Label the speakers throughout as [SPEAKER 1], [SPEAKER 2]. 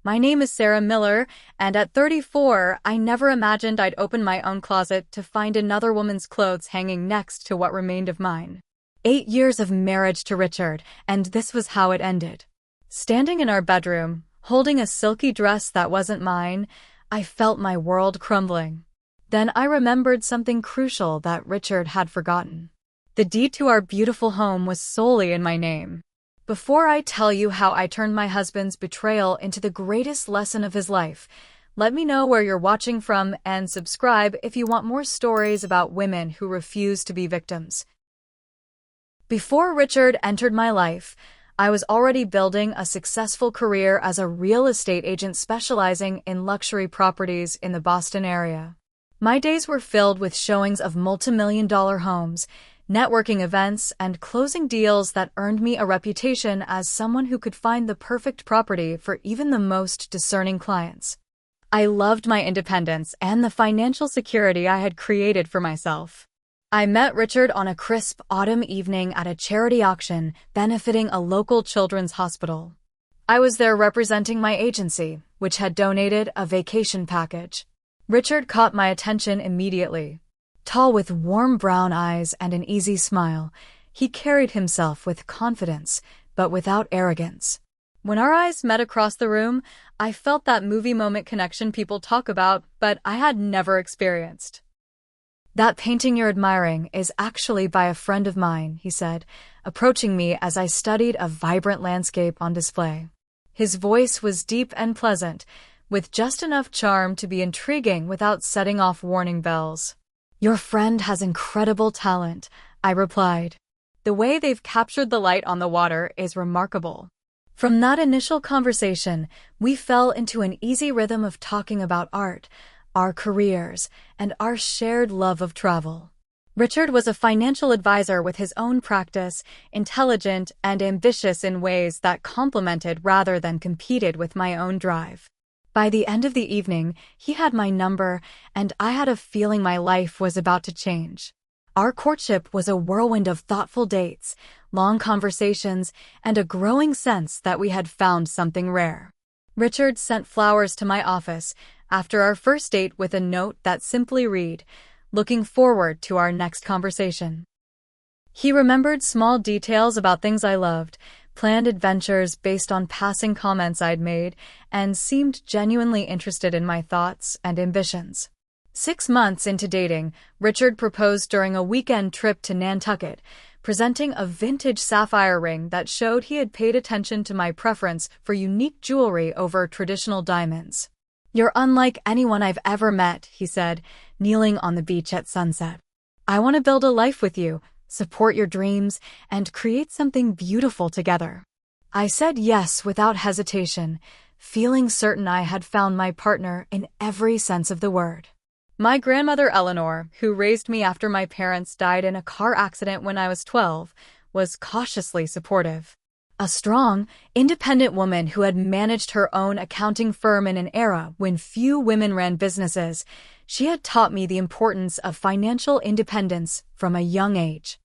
[SPEAKER 1] My name is Sarah Miller, and at 34, I never imagined I'd open my own closet to find another woman's clothes hanging next to what remained of mine. 8 years of marriage to Richard, and this was how it ended. Standing in our bedroom, holding a silky dress that wasn't mine, I felt my world crumbling. Then I remembered something crucial that Richard had forgotten. The deed to our beautiful home was solely in my name. Before I tell you how I turned my husband's betrayal into the greatest lesson of his life, let me know where you're watching from and subscribe if you want more stories about women who refuse to be victims. Before Richard entered my life, I was already building a successful career as a real estate agent specializing in luxury properties in the Boston area. My days were filled with showings of multi-million-dollar homes, networking events, and closing deals that earned me a reputation as someone who could find the perfect property for even the most discerning clients. I loved my independence and the financial security I had created for myself. I met Richard on a crisp autumn evening at a charity auction benefiting a local children's hospital. I was there representing my agency, which had donated a vacation package. Richard caught my attention immediately. Tall with warm brown eyes and an easy smile, he carried himself with confidence, but without arrogance. When our eyes met across the room, I felt that movie moment connection people talk about, but I had never experienced. "That painting you're admiring is actually by a friend of mine," he said, approaching me as I studied a vibrant landscape on display. His voice was deep and pleasant, with just enough charm to be intriguing without setting off warning bells. "Your friend has incredible talent," I replied. "The way they've captured the light on the water is remarkable." From that initial conversation, we fell into an easy rhythm of talking about art, our careers, and our shared love of travel. Richard was a financial advisor with his own practice, intelligent and ambitious in ways that complemented rather than competed with my own drive. By the end of the evening, he had my number, and I had a feeling my life was about to change. Our courtship was a whirlwind of thoughtful dates, long conversations, and a growing sense that we had found something rare. Richard sent flowers to my office after our first date with a note that simply read, "Looking forward to our next conversation." He remembered small details about things I loved, planned adventures based on passing comments I'd made, and seemed genuinely interested in my thoughts and ambitions. 6 months into dating, Richard proposed during a weekend trip to Nantucket, presenting a vintage sapphire ring that showed he had paid attention to my preference for unique jewelry over traditional diamonds. "You're unlike anyone I've ever met," he said, kneeling on the beach at sunset. "I want to build a life with you, support your dreams, and create something beautiful together." I said yes without hesitation, feeling certain I had found my partner in every sense of the word. My grandmother Eleanor, who raised me after my parents died in a car accident when I was 12, was cautiously supportive. A strong, independent woman who had managed her own accounting firm in an era when few women ran businesses, she had taught me the importance of financial independence from a young age.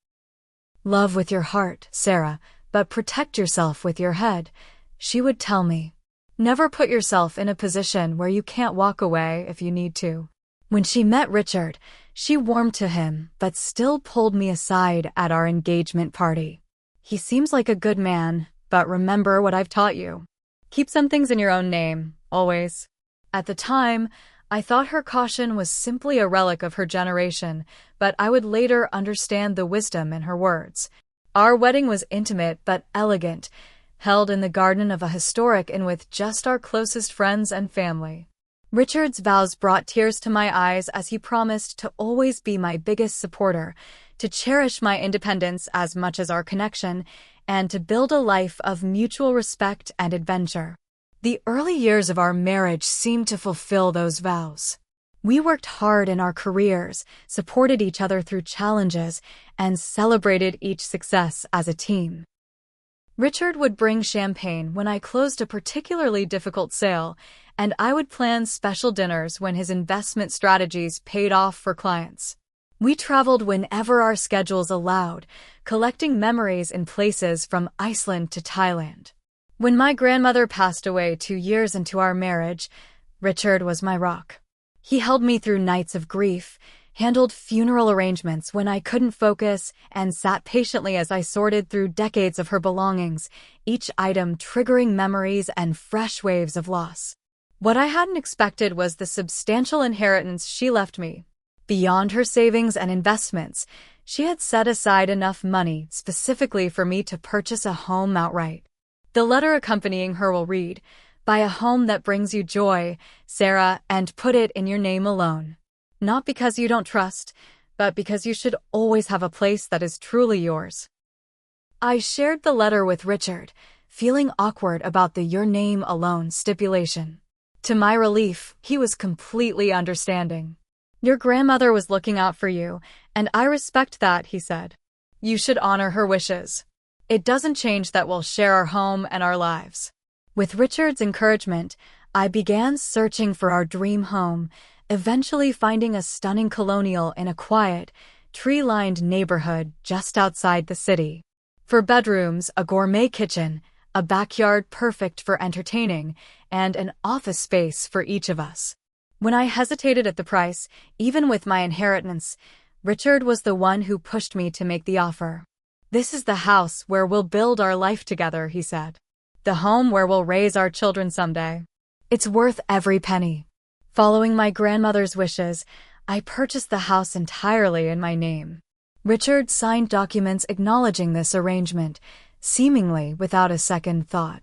[SPEAKER 1] "Love with your heart, Sarah, but protect yourself with your head," she would tell me. "Never put yourself in a position where you can't walk away if you need to." When she met Richard, she warmed to him, but still pulled me aside at our engagement party. "He seems like a good man, but remember what I've taught you. Keep some things in your own name, always." At the time, I thought her caution was simply a relic of her generation, but I would later understand the wisdom in her words. Our wedding was intimate but elegant, held in the garden of a historic inn with just our closest friends and family. Richard's vows brought tears to my eyes as he promised to always be my biggest supporter, to cherish my independence as much as our connection, and to build a life of mutual respect and adventure. The early years of our marriage seemed to fulfill those vows. We worked hard in our careers, supported each other through challenges, and celebrated each success as a team. Richard would bring champagne when I closed a particularly difficult sale, and I would plan special dinners when his investment strategies paid off for clients. We traveled whenever our schedules allowed, collecting memories in places from Iceland to Thailand. When my grandmother passed away 2 years into our marriage, Richard was my rock. He held me through nights of grief, handled funeral arrangements when I couldn't focus, and sat patiently as I sorted through decades of her belongings, each item triggering memories and fresh waves of loss. What I hadn't expected was the substantial inheritance she left me. Beyond her savings and investments, she had set aside enough money specifically for me to purchase a home outright. The letter accompanying her will read, "Buy a home that brings you joy, Sarah, and put it in your name alone. Not because you don't trust, but because you should always have a place that is truly yours." I shared the letter with Richard, feeling awkward about the "your name alone" stipulation. To my relief, he was completely understanding. "Your grandmother was looking out for you, and I respect that," he said. "You should honor her wishes. It doesn't change that we'll share our home and our lives." With Richard's encouragement, I began searching for our dream home, eventually finding a stunning colonial in a quiet, tree-lined neighborhood just outside the city. For bedrooms, a gourmet kitchen, a backyard perfect for entertaining, and an office space for each of us. When I hesitated at the price, even with my inheritance, Richard was the one who pushed me to make the offer. "This is the house where we'll build our life together," he said. "The home where we'll raise our children someday. It's worth every penny." Following my grandmother's wishes, I purchased the house entirely in my name. Richard signed documents acknowledging this arrangement, seemingly without a second thought.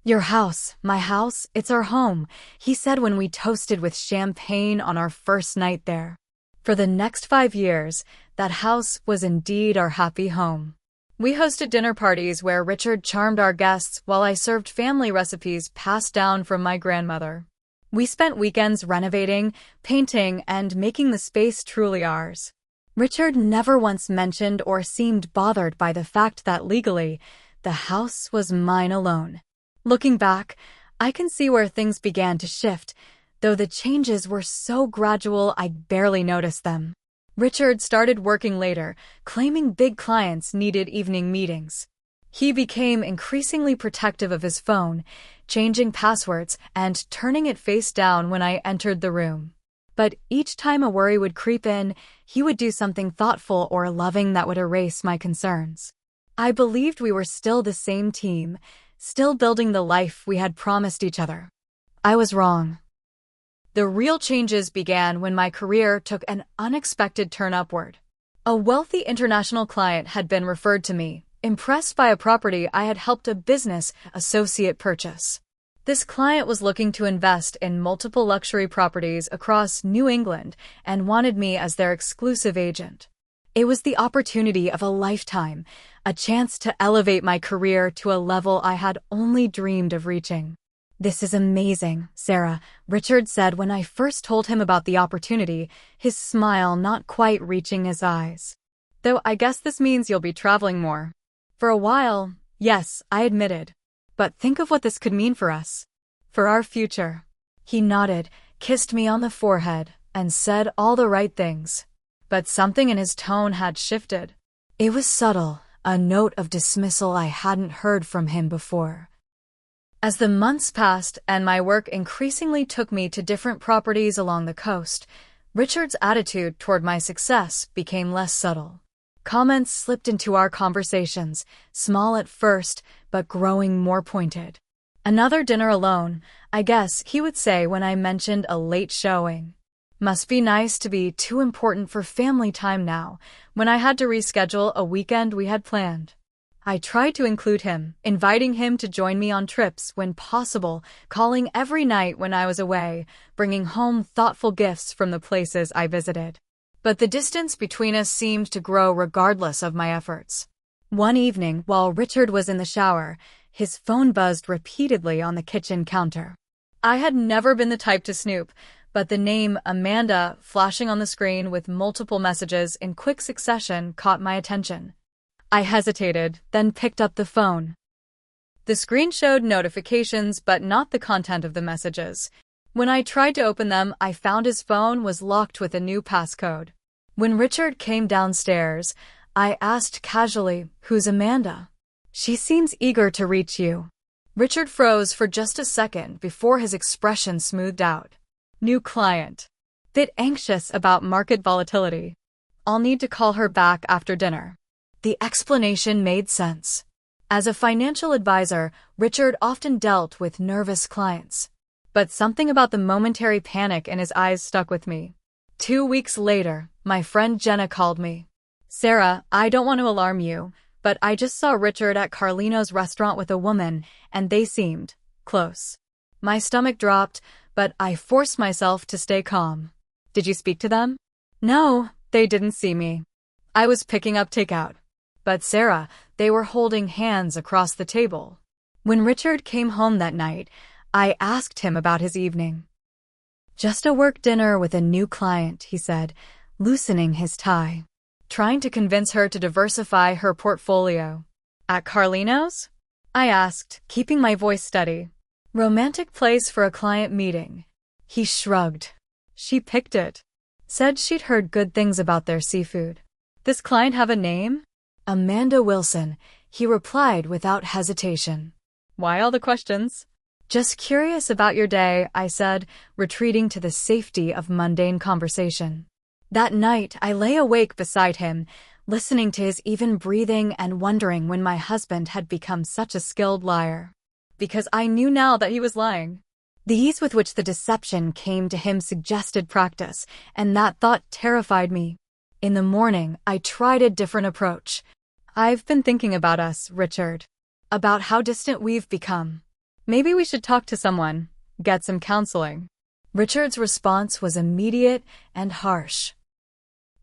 [SPEAKER 1] "Your house, my house, it's our home," he said when we toasted with champagne on our first night there. For the next 5 years, that house was indeed our happy home. We hosted dinner parties where Richard charmed our guests while I served family recipes passed down from my grandmother. We spent weekends renovating, painting, and making the space truly ours. Richard never once mentioned or seemed bothered by the fact that legally, the house was mine alone. Looking back, I can see where things began to shift, though the changes were so gradual I barely noticed them. Richard started working later, claiming big clients needed evening meetings. He became increasingly protective of his phone, changing passwords and turning it face down when I entered the room. But each time a worry would creep in, he would do something thoughtful or loving that would erase my concerns. I believed we were still the same team, still building the life we had promised each other. I was wrong. The real changes began when my career took an unexpected turn upward. A wealthy international client had been referred to me, impressed by a property I had helped a business associate purchase. This client was looking to invest in multiple luxury properties across New England and wanted me as their exclusive agent. It was the opportunity of a lifetime, a chance to elevate my career to a level I had only dreamed of reaching. "This is amazing, Sarah," Richard said when I first told him about the opportunity, his smile not quite reaching his eyes. "Though I guess this means you'll be traveling more." "For a while, yes," I admitted. "But think of what this could mean for us. For our future." He nodded, kissed me on the forehead, and said all the right things. But something in his tone had shifted. It was subtle, a note of dismissal I hadn't heard from him before. As the months passed and my work increasingly took me to different properties along the coast, Richard's attitude toward my success became less subtle. Comments slipped into our conversations, small at first, but growing more pointed. "Another dinner alone, I guess," he would say when I mentioned a late showing. "Must be nice to be too important for family time now," when I had to reschedule a weekend we had planned. I tried to include him, inviting him to join me on trips when possible, calling every night when I was away, bringing home thoughtful gifts from the places I visited. But the distance between us seemed to grow regardless of my efforts. One evening, while Richard was in the shower, his phone buzzed repeatedly on the kitchen counter. I had never been the type to snoop, but the name Amanda flashing on the screen with multiple messages in quick succession caught my attention. I hesitated, then picked up the phone. The screen showed notifications but not the content of the messages. When I tried to open them, I found his phone was locked with a new passcode. When Richard came downstairs, I asked casually, "Who's Amanda?" "She seems eager to reach you." Richard froze for just a second before his expression smoothed out. New client. Bit anxious about market volatility. I'll need to call her back after dinner. The explanation made sense. As a financial advisor, Richard often dealt with nervous clients. But something about the momentary panic in his eyes stuck with me. 2 weeks later, my friend Jenna called me. Sarah, I don't want to alarm you, but I just saw Richard at Carlino's restaurant with a woman, and they seemed close. My stomach dropped, but I forced myself to stay calm. Did you speak to them? No, they didn't see me. I was picking up takeout. But Sarah, they were holding hands across the table. When Richard came home that night, I asked him about his evening. Just a work dinner with a new client, he said, loosening his tie. Trying to convince her to diversify her portfolio. At Carlino's? I asked, keeping my voice steady. Romantic place for a client meeting. He shrugged. She picked it. Said she'd heard good things about their seafood. This client have a name? Amanda Wilson, he replied without hesitation. Why all the questions? Just curious about your day, I said, retreating to the safety of mundane conversation. That night, I lay awake beside him, listening to his even breathing and wondering when my husband had become such a skilled liar. Because I knew now that he was lying. The ease with which the deception came to him suggested practice, and that thought terrified me. In the morning, I tried a different approach. I've been thinking about us, Richard. About how distant we've become. Maybe we should talk to someone, get some counseling. Richard's response was immediate and harsh.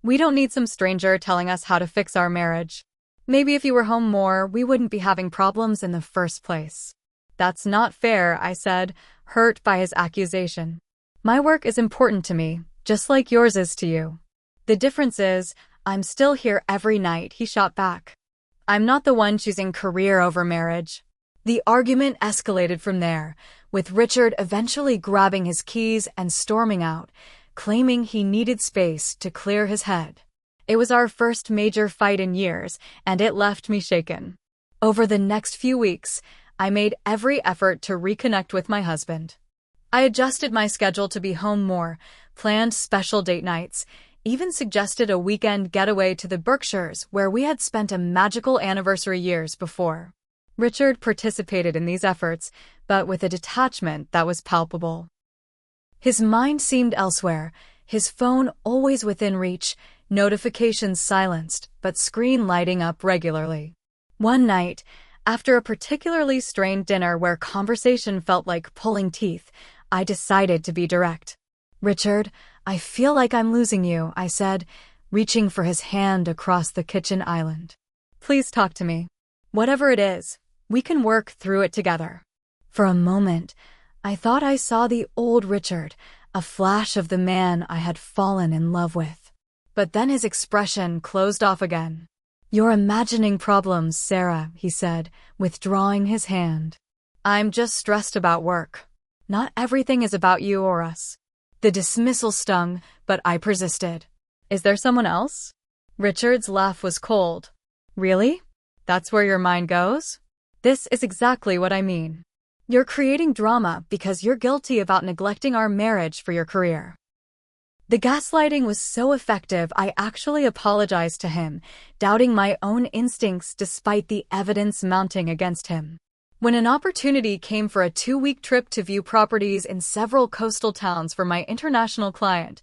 [SPEAKER 1] We don't need some stranger telling us how to fix our marriage. Maybe if you were home more, we wouldn't be having problems in the first place. That's not fair, I said, hurt by his accusation. My work is important to me, just like yours is to you. The difference is, I'm still here every night, he shot back. I'm not the one choosing career over marriage. The argument escalated from there, with Richard eventually grabbing his keys and storming out, claiming he needed space to clear his head. It was our first major fight in years, and it left me shaken. Over the next few weeks, I made every effort to reconnect with my husband. I adjusted my schedule to be home more, planned special date nights, even suggested a weekend getaway to the Berkshires where we had spent a magical anniversary years before. Richard participated in these efforts, but with a detachment that was palpable. His mind seemed elsewhere, his phone always within reach, notifications silenced, but screen lighting up regularly. One night, after a particularly strained dinner where conversation felt like pulling teeth, I decided to be direct. Richard, I feel like I'm losing you, I said, reaching for his hand across the kitchen island. Please talk to me. Whatever it is, we can work through it together. For a moment, I thought I saw the old Richard, a flash of the man I had fallen in love with. But then his expression closed off again. You're imagining problems, Sarah, he said, withdrawing his hand. I'm just stressed about work. Not everything is about you or us. The dismissal stung, but I persisted. Is there someone else? Richard's laugh was cold. Really? That's where your mind goes? This is exactly what I mean. You're creating drama because you're guilty about neglecting our marriage for your career. The gaslighting was so effective I actually apologized to him, doubting my own instincts despite the evidence mounting against him. When an opportunity came for a 2-week trip to view properties in several coastal towns for my international client,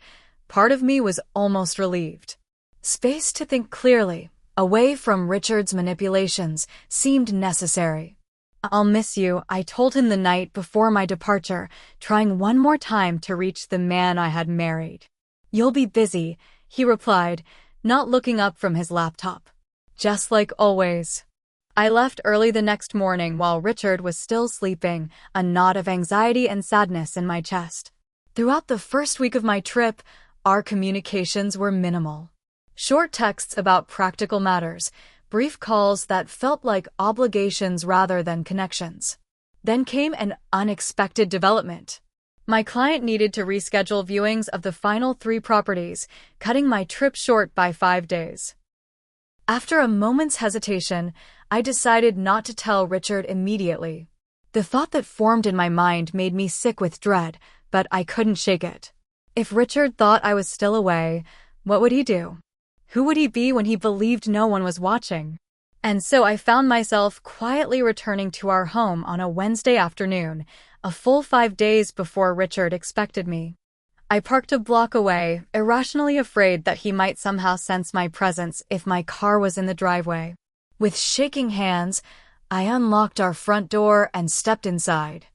[SPEAKER 1] part of me was almost relieved. Space to think clearly, away from Richard's manipulations, seemed necessary. I'll miss you, I told him the night before my departure, trying one more time to reach the man I had married. You'll be busy, he replied, not looking up from his laptop. Just like always. I left early the next morning while Richard was still sleeping, a knot of anxiety and sadness in my chest. Throughout the first week of my trip, our communications were minimal. Short texts about practical matters, brief calls that felt like obligations rather than connections. Then came an unexpected development. My client needed to reschedule viewings of the final 3 properties, cutting my trip short by 5 days. After a moment's hesitation, I decided not to tell Richard immediately. The thought that formed in my mind made me sick with dread, but I couldn't shake it. If Richard thought I was still away, what would he do? Who would he be when he believed no one was watching? And so I found myself quietly returning to our home on a Wednesday afternoon, a full 5 days before Richard expected me. I parked a block away, irrationally afraid that he might somehow sense my presence if my car was in the driveway. With shaking hands, I unlocked our front door and stepped inside.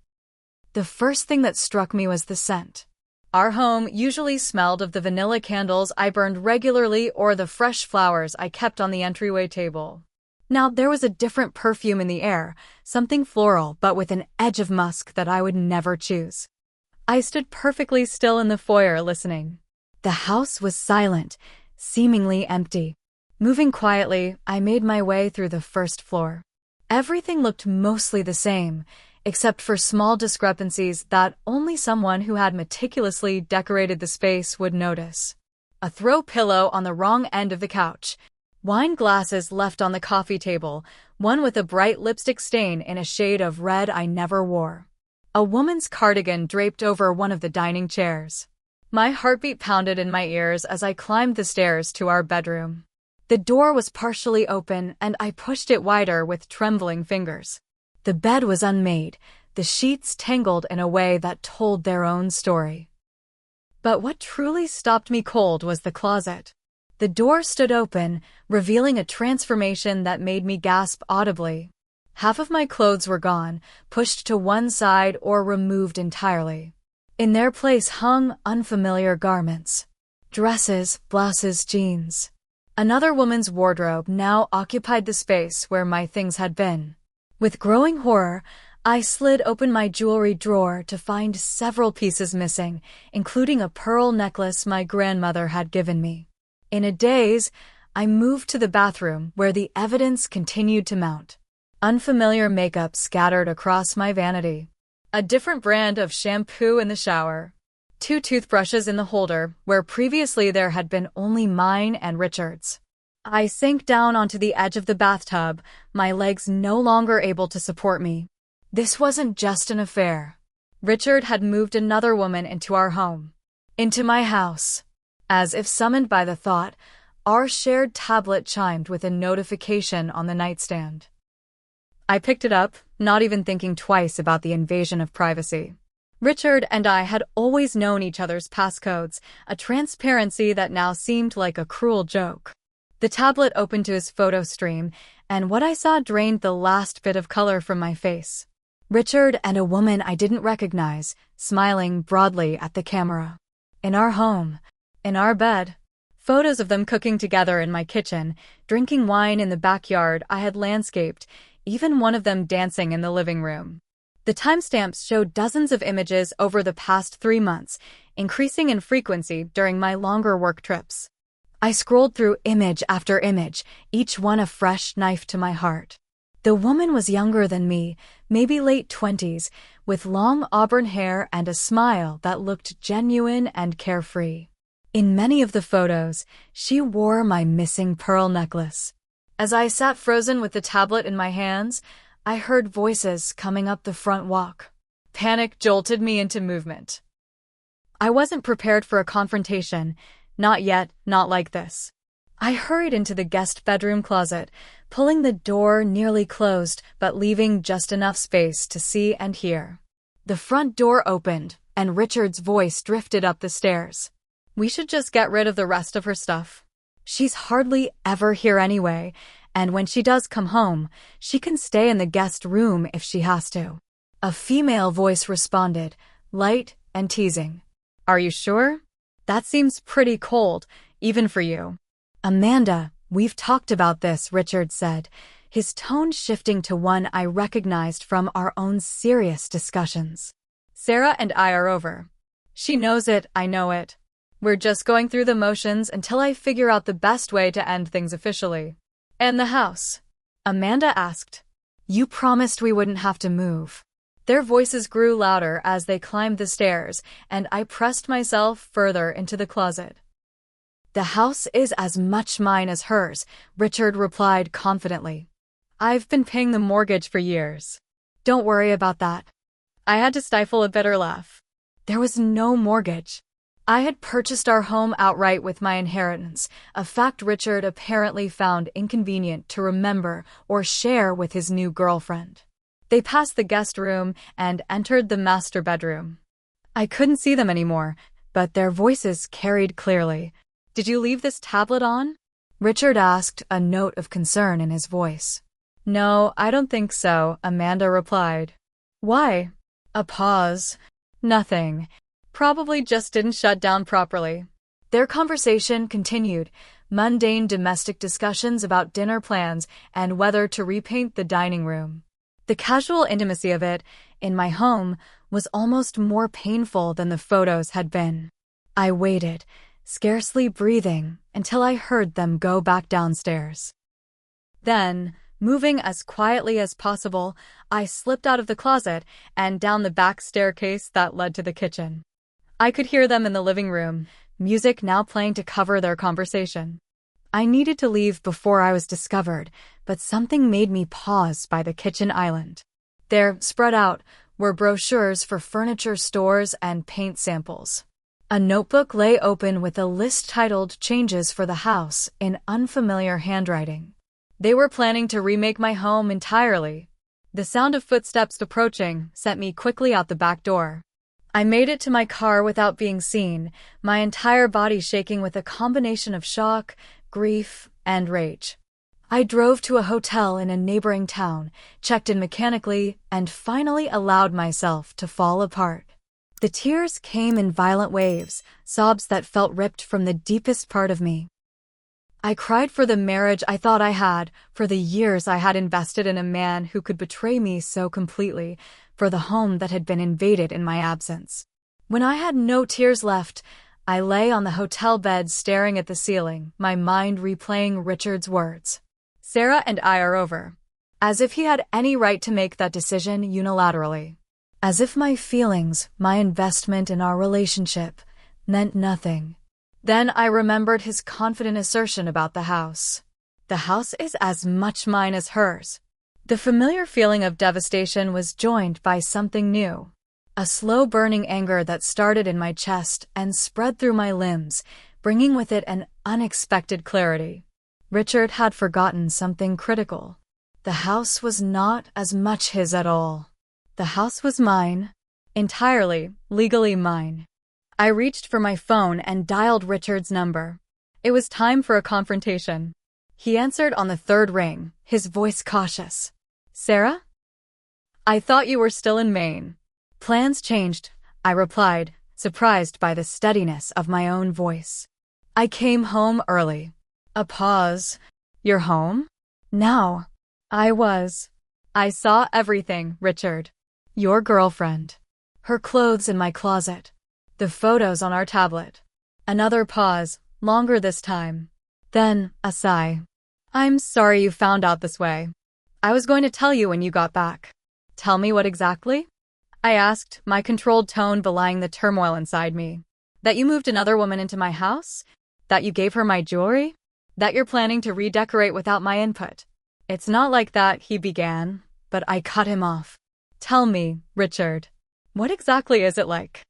[SPEAKER 1] The first thing that struck me was the scent. Our home usually smelled of the vanilla candles I burned regularly or the fresh flowers I kept on the entryway table. Now, there was a different perfume in the air, something floral but with an edge of musk that I would never choose. I stood perfectly still in the foyer listening. The house was silent, seemingly empty. Moving quietly, I made my way through the first floor. Everything looked mostly the same, except for small discrepancies that only someone who had meticulously decorated the space would notice. A throw pillow on the wrong end of the couch, wine glasses left on the coffee table, one with a bright lipstick stain in a shade of red I never wore. A woman's cardigan draped over one of the dining chairs. My heartbeat pounded in my ears as I climbed the stairs to our bedroom. The door was partially open, and I pushed it wider with trembling fingers. The bed was unmade, the sheets tangled in a way that told their own story. But what truly stopped me cold was the closet. The door stood open, revealing a transformation that made me gasp audibly. Half of my clothes were gone, pushed to one side or removed entirely. In their place hung unfamiliar garments. Dresses, blouses, jeans. Another woman's wardrobe now occupied the space where my things had been. With growing horror, I slid open my jewelry drawer to find several pieces missing, including a pearl necklace my grandmother had given me. In a daze, I moved to the bathroom where the evidence continued to mount. Unfamiliar makeup scattered across my vanity. A different brand of shampoo in the shower. 2 toothbrushes in the holder, where previously there had been only mine and Richard's. I sank down onto the edge of the bathtub, my legs no longer able to support me. This wasn't just an affair. Richard had moved another woman into our home. Into my house. As if summoned by the thought, our shared tablet chimed with a notification on the nightstand. I picked it up, not even thinking twice about the invasion of privacy. Richard and I had always known each other's passcodes, a transparency that now seemed like a cruel joke. The tablet opened to his photo stream, and what I saw drained the last bit of color from my face. Richard and a woman I didn't recognize, smiling broadly at the camera. In our home. In our bed. Photos of them cooking together in my kitchen, drinking wine in the backyard I had landscaped, even one of them dancing in the living room. The timestamps showed dozens of images over the past 3 months, increasing in frequency during my longer work trips. I scrolled through image after image, each one a fresh knife to my heart. The woman was younger than me, maybe late 20s, with long auburn hair and a smile that looked genuine and carefree. In many of the photos, she wore my missing pearl necklace. As I sat frozen with the tablet in my hands, I heard voices coming up the front walk. Panic jolted me into movement. I wasn't prepared for a confrontation, not yet, not like this. I hurried into the guest bedroom closet, pulling the door nearly closed but leaving just enough space to see and hear. The front door opened, and Richard's voice drifted up the stairs. We should just get rid of the rest of her stuff. She's hardly ever here anyway, and when she does come home, she can stay in the guest room if she has to. A female voice responded, light and teasing. Are you sure? That seems pretty cold, even for you. Amanda, we've talked about this, Richard said, his tone shifting to one I recognized from our own serious discussions. Sarah and I are over. She knows it, I know it. We're just going through the motions until I figure out the best way to end things officially. And the house? Amanda asked. You promised we wouldn't have to move. Their voices grew louder as they climbed the stairs, and I pressed myself further into the closet. The house is as much mine as hers, Richard replied confidently. I've been paying the mortgage for years. Don't worry about that. I had to stifle a bitter laugh. There was no mortgage. I had purchased our home outright with my inheritance, a fact Richard apparently found inconvenient to remember or share with his new girlfriend. They passed the guest room and entered the master bedroom. I couldn't see them anymore, but their voices carried clearly. "Did you leave this tablet on?" Richard asked, a note of concern in his voice. "No, I don't think so," Amanda replied. "Why?" A pause. "Nothing. Probably just didn't shut down properly." Their conversation continued, mundane domestic discussions about dinner plans and whether to repaint the dining room. The casual intimacy of it, in my home, was almost more painful than the photos had been. I waited, scarcely breathing, until I heard them go back downstairs. Then, moving as quietly as possible, I slipped out of the closet and down the back staircase that led to the kitchen. I could hear them in the living room, music now playing to cover their conversation. I needed to leave before I was discovered, but something made me pause by the kitchen island. There, spread out, were brochures for furniture stores and paint samples. A notebook lay open with a list titled "Changes for the House" in unfamiliar handwriting. They were planning to remake my home entirely. The sound of footsteps approaching sent me quickly out the back door. I made it to my car without being seen, my entire body shaking with a combination of shock, grief, and rage. I drove to a hotel in a neighboring town, checked in mechanically, and finally allowed myself to fall apart. The tears came in violent waves, sobs that felt ripped from the deepest part of me. I cried for the marriage I thought I had, for the years I had invested in a man who could betray me so completely, for the home that had been invaded in my absence. When I had no tears left, I lay on the hotel bed staring at the ceiling, my mind replaying Richard's words. "Sarah and I are over." As if he had any right to make that decision unilaterally. As if my feelings, my investment in our relationship, meant nothing. Then I remembered his confident assertion about the house. "The house is as much mine as hers." The familiar feeling of devastation was joined by something new. A slow-burning anger that started in my chest and spread through my limbs, bringing with it an unexpected clarity. Richard had forgotten something critical. The house was not as much his at all. The house was mine. Entirely, legally mine. I reached for my phone and dialed Richard's number. It was time for a confrontation. He answered on the third ring, his voice cautious. "Sarah? I thought you were still in Maine." "Plans changed," I replied, surprised by the steadiness of my own voice. "I came home early." A pause. "You're home?" "Now." I was. "I saw everything, Richard. Your girlfriend. Her clothes in my closet. The photos on our tablet." Another pause, longer this time. Then, a sigh. "I'm sorry you found out this way. I was going to tell you when you got back." "Tell me what exactly?" I asked, my controlled tone belying the turmoil inside me. "That you moved another woman into my house? That you gave her my jewelry? That you're planning to redecorate without my input?" "It's not like that," he began, but I cut him off. "Tell me, Richard, what exactly is it like?"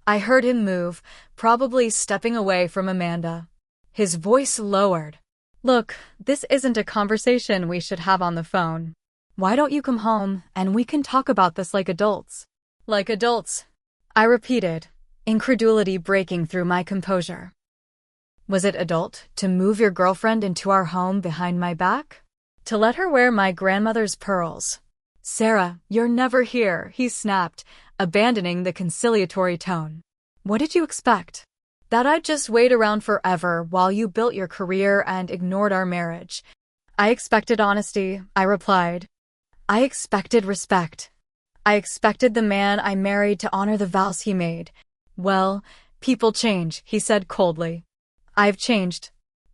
[SPEAKER 1] I heard him move, probably stepping away from Amanda. His voice lowered. "Look, this isn't a conversation we should have on the phone. Why don't you come home and we can talk about this like adults?" "Like adults?" I repeated, incredulity breaking through my composure. Was it adult to move your girlfriend into our home behind my back? To let her wear my grandmother's pearls? "Sarah, you're never here," he snapped, abandoning the conciliatory tone. "What did you expect? That I'd just wait around forever while you built your career and ignored our marriage?" "I expected honesty," I replied. "I expected respect. I expected the man I married to honor the vows he made." "Well, people change," he said coldly. "I've changed.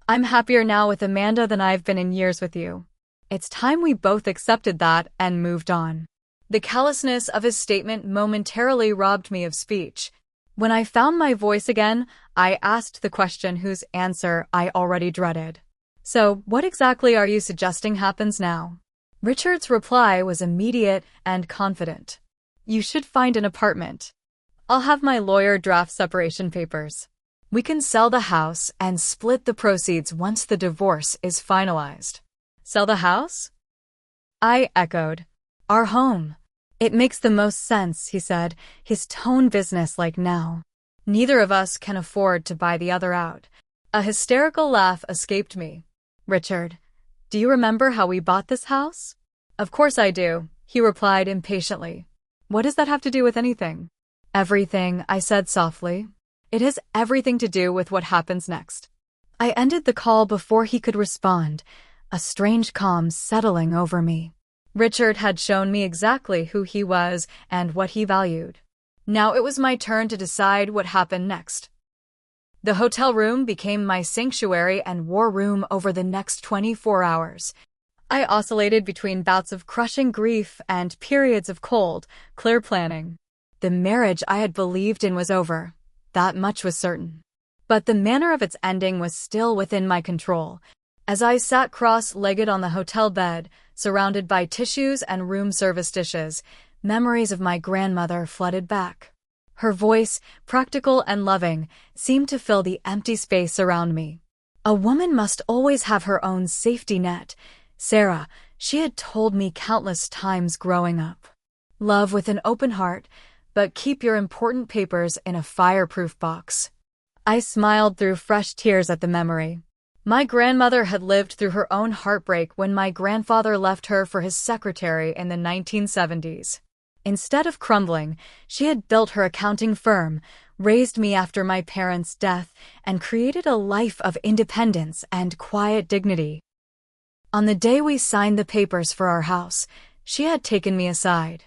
[SPEAKER 1] I'm happier now with Amanda than I've been in years with you. It's time we both accepted that and moved on." The callousness of his statement momentarily robbed me of speech. When I found my voice again, I asked the question whose answer I already dreaded. "So, what exactly are you suggesting happens now?" Richard's reply was immediate and confident. You should find an apartment. I'll have my lawyer draft separation papers. We can sell the house and split the proceeds once the divorce is finalized. Sell the house? I echoed. Our home. It makes the most sense, he said, his tone businesslike now. Neither of us can afford to buy the other out. A hysterical laugh escaped me. Richard, do you remember how we bought this house? Of course I do, he replied impatiently. What does that have to do with anything? Everything, I said softly. It has everything to do with what happens next. I ended the call before he could respond, a strange calm settling over me. Richard had shown me exactly who he was and what he valued. Now it was my turn to decide what happened next. The hotel room became my sanctuary and war room over the next 24 hours. I oscillated between bouts of crushing grief and periods of cold, clear planning. The marriage I had believed in was over. That much was certain. But the manner of its ending was still within my control. As I sat cross-legged on the hotel bed, surrounded by tissues and room service dishes, memories of my grandmother flooded back. Her voice, practical and loving, seemed to fill the empty space around me. A woman must always have her own safety net. Sarah, she had told me countless times growing up. Love with an open heart, but keep your important papers in a fireproof box. I smiled through fresh tears at the memory. My grandmother had lived through her own heartbreak when my grandfather left her for his secretary in the 1970s. Instead of crumbling, she had built her accounting firm, raised me after my parents' death, and created a life of independence and quiet dignity. On the day we signed the papers for our house, she had taken me aside.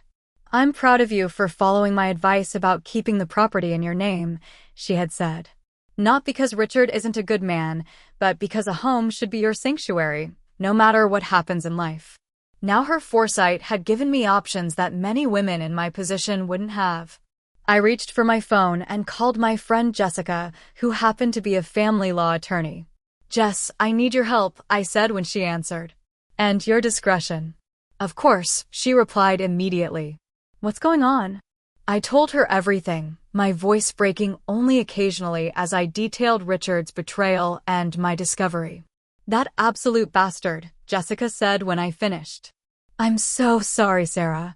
[SPEAKER 1] I'm proud of you for following my advice about keeping the property in your name, she had said. Not because Richard isn't a good man, but because a home should be your sanctuary, no matter what happens in life. Now her foresight had given me options that many women in my position wouldn't have. I reached for my phone and called my friend Jessica, who happened to be a family law attorney. Jess, I need your help, I said when she answered. And your discretion. Of course, she replied immediately. What's going on? I told her everything, my voice breaking only occasionally as I detailed Richard's betrayal and my discovery. That absolute bastard, Jessica said when I finished. I'm so sorry, Sarah.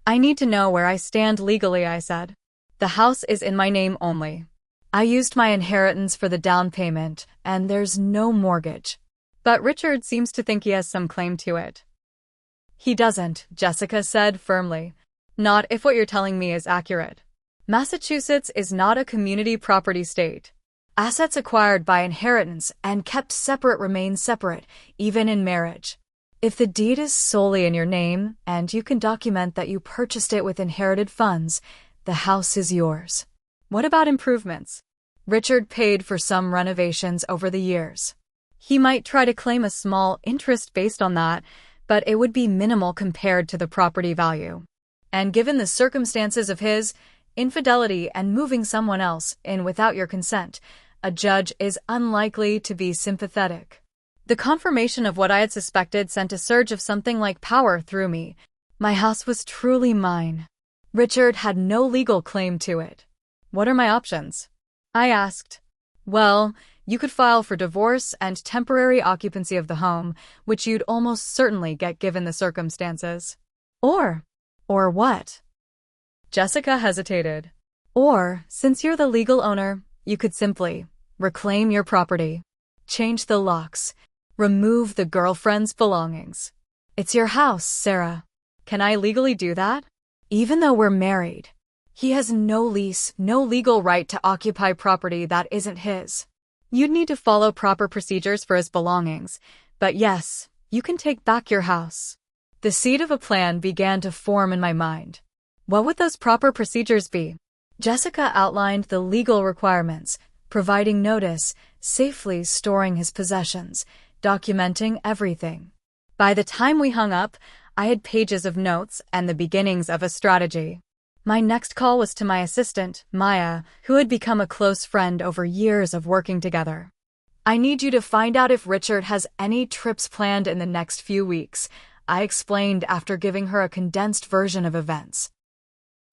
[SPEAKER 1] I need to know where I stand legally, I said. The house is in my name only. I used my inheritance for the down payment, and there's no mortgage. But Richard seems to think he has some claim to it. He doesn't, Jessica said firmly. Not if what you're telling me is accurate. Massachusetts is not a community property state. Assets acquired by inheritance and kept separate remain separate, even in marriage. If the deed is solely in your name, and you can document that you purchased it with inherited funds, the house is yours. What about improvements? Richard paid for some renovations over the years. He might try to claim a small interest based on that, but it would be minimal compared to the property value. And given the circumstances of his infidelity and moving someone else in without your consent, a judge is unlikely to be sympathetic. The confirmation of what I had suspected sent a surge of something like power through me. My house was truly mine. Richard had no legal claim to it. What are my options? I asked. Well, you could file for divorce and temporary occupancy of the home, which you'd almost certainly get given the circumstances. Or what? Jessica hesitated. Or, since you're the legal owner, you could simply reclaim your property, change the locks, remove the girlfriend's belongings. It's your house, Sarah. Can I legally do that? Even though we're married, he has no lease, no legal right to occupy property that isn't his. You'd need to follow proper procedures for his belongings, but yes, you can take back your house. The seed of a plan began to form in my mind. What would those proper procedures be? Jessica outlined the legal requirements, providing notice, safely storing his possessions, documenting everything. By the time we hung up, I had pages of notes and the beginnings of a strategy. My next call was to my assistant, Maya, who had become a close friend over years of working together. I need you to find out if Richard has any trips planned in the next few weeks, I explained after giving her a condensed version of events.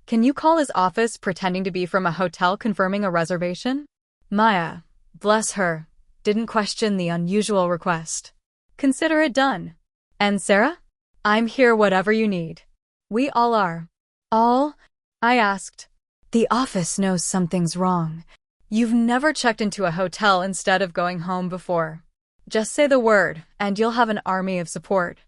[SPEAKER 1] Can you call his office pretending to be from a hotel confirming a reservation? Maya, bless her, didn't question the unusual request. Consider it done. And Sarah? I'm here whatever you need. We all are. All? I asked. The office knows something's wrong. You've never checked into a hotel instead of going home before. Just say the word, and you'll have an army of support.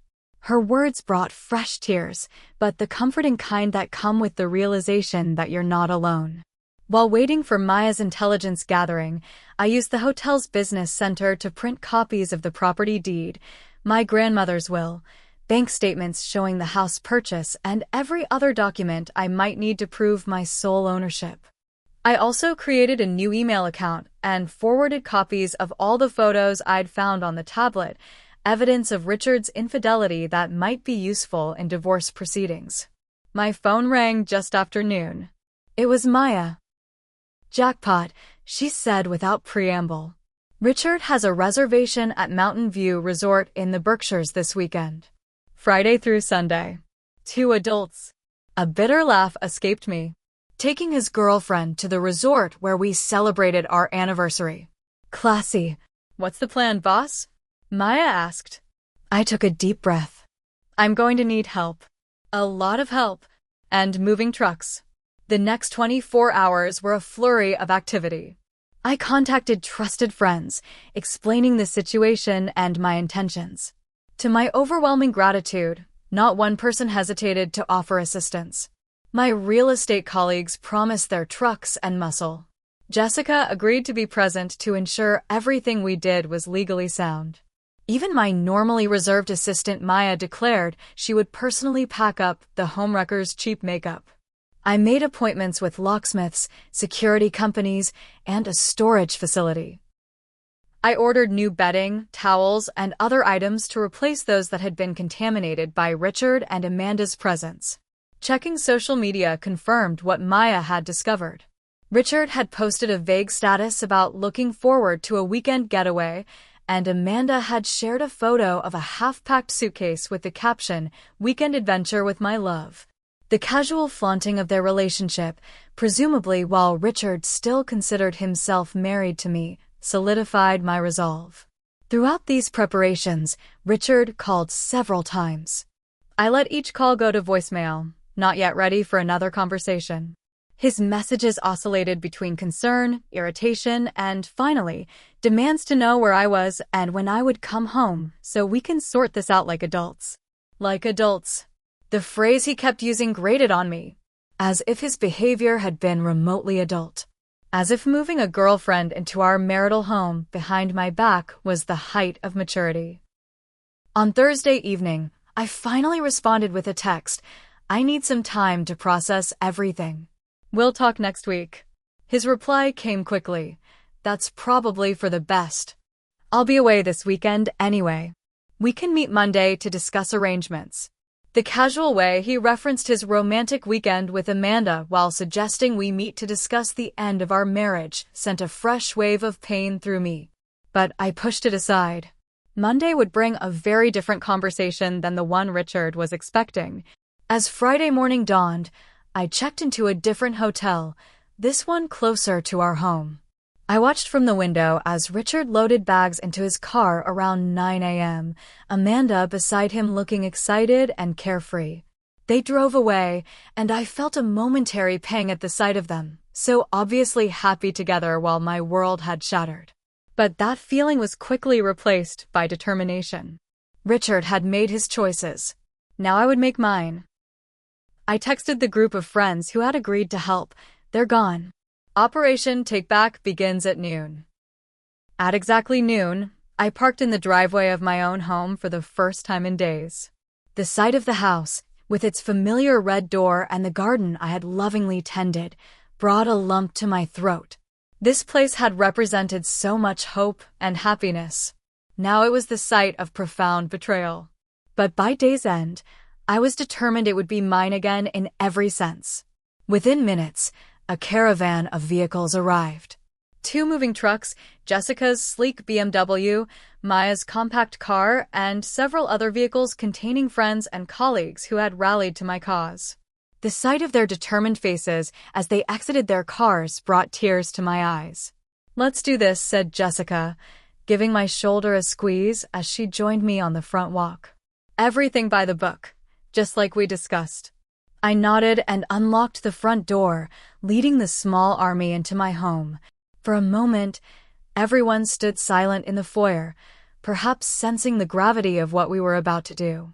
[SPEAKER 1] Her words brought fresh tears, but the comforting kind that come with the realization that you're not alone. While waiting for Maya's intelligence gathering, I used the hotel's business center to print copies of the property deed, my grandmother's will, bank statements showing the house purchase, and every other document I might need to prove my sole ownership. I also created a new email account and forwarded copies of all the photos I'd found on the tablet, evidence of Richard's infidelity that might be useful in divorce proceedings. My phone rang just after noon. It was Maya. Jackpot, she said without preamble. Richard has a reservation at Mountain View Resort in the Berkshires this weekend. Friday through Sunday. 2 adults. A bitter laugh escaped me. Taking his girlfriend to the resort where we celebrated our anniversary. Classy. What's the plan, boss? Maya asked. I took a deep breath. I'm going to need help. A lot of help. And moving trucks. The next 24 hours were a flurry of activity. I contacted trusted friends, explaining the situation and my intentions. To my overwhelming gratitude, not one person hesitated to offer assistance. My real estate colleagues promised their trucks and muscle. Jessica agreed to be present to ensure everything we did was legally sound. Even my normally reserved assistant Maya declared she would personally pack up the homewrecker's cheap makeup. I made appointments with locksmiths, security companies, and a storage facility. I ordered new bedding, towels, and other items to replace those that had been contaminated by Richard and Amanda's presence. Checking social media confirmed what Maya had discovered. Richard had posted a vague status about looking forward to a weekend getaway, and Amanda had shared a photo of a half-packed suitcase with the caption, "Weekend adventure with my love." The casual flaunting of their relationship, presumably while Richard still considered himself married to me, solidified my resolve. Throughout these preparations, Richard called several times. I let each call go to voicemail, not yet ready for another conversation. His messages oscillated between concern, irritation, and, finally, demands to know where I was and when I would come home so we can sort this out like adults. Like adults. The phrase he kept using grated on me, as if his behavior had been remotely adult. As if moving a girlfriend into our marital home behind my back was the height of maturity. On Thursday evening, I finally responded with a text. I need some time to process everything. We'll talk next week. His reply came quickly. That's probably for the best. I'll be away this weekend anyway. We can meet Monday to discuss arrangements. The casual way he referenced his romantic weekend with Amanda while suggesting we meet to discuss the end of our marriage sent a fresh wave of pain through me. But I pushed it aside. Monday would bring a very different conversation than the one Richard was expecting. As Friday morning dawned, I checked into a different hotel, this one closer to our home. I watched from the window as Richard loaded bags into his car around 9 a.m., Amanda beside him looking excited and carefree. They drove away, and I felt a momentary pang at the sight of them, so obviously happy together while my world had shattered. But that feeling was quickly replaced by determination. Richard had made his choices. Now I would make mine. I texted the group of friends who had agreed to help. They're gone. Operation Take Back begins at noon. At exactly noon, I parked in the driveway of my own home for the first time in days. The sight of the house, with its familiar red door and the garden I had lovingly tended, brought a lump to my throat. This place had represented so much hope and happiness. Now it was the site of profound betrayal. But by day's end, I was determined it would be mine again in every sense. Within minutes, a caravan of vehicles arrived. 2 moving trucks, Jessica's sleek BMW, Maya's compact car, and several other vehicles containing friends and colleagues who had rallied to my cause. The sight of their determined faces as they exited their cars brought tears to my eyes. "Let's do this," said Jessica, giving my shoulder a squeeze as she joined me on the front walk. "Everything by the book, just like we discussed." I nodded and unlocked the front door, leading the small army into my home. For a moment, everyone stood silent in the foyer, perhaps sensing the gravity of what we were about to do.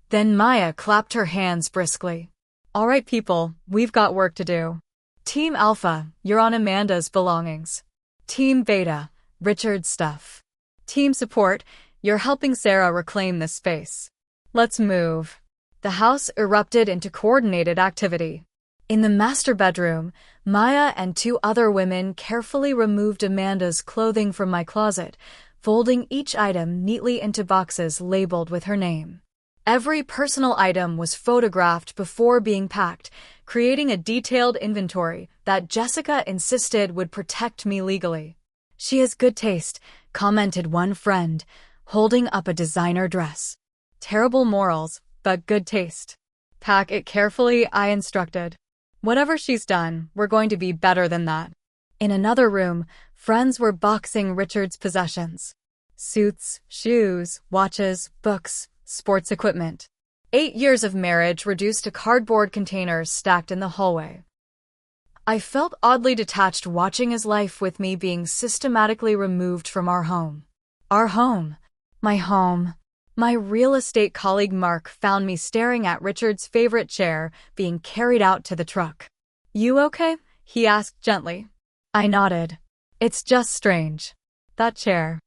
[SPEAKER 1] Then Maya clapped her hands briskly. "All right, people, we've got work to do. Team Alpha, you're on Amanda's belongings. Team Beta, Richard's stuff. Team Support, you're helping Sarah reclaim this space. Let's move." The house erupted into coordinated activity. In the master bedroom, Maya and 2 other women carefully removed Amanda's clothing from my closet, folding each item neatly into boxes labeled with her name. Every personal item was photographed before being packed, creating a detailed inventory that Jessica insisted would protect me legally. "She has good taste," commented one friend, holding up a designer dress. "Terrible morals, but good taste. Pack it carefully," I instructed. "Whatever she's done, we're going to be better than that." In another room, friends were boxing Richard's possessions. Suits, shoes, watches, books, sports equipment. 8 years of marriage reduced to cardboard containers stacked in the hallway. I felt oddly detached watching his life with me being systematically removed from our home. Our home. My home. My real estate colleague Mark found me staring at Richard's favorite chair being carried out to the truck. "You okay?" he asked gently. I nodded. "It's just strange. That chair.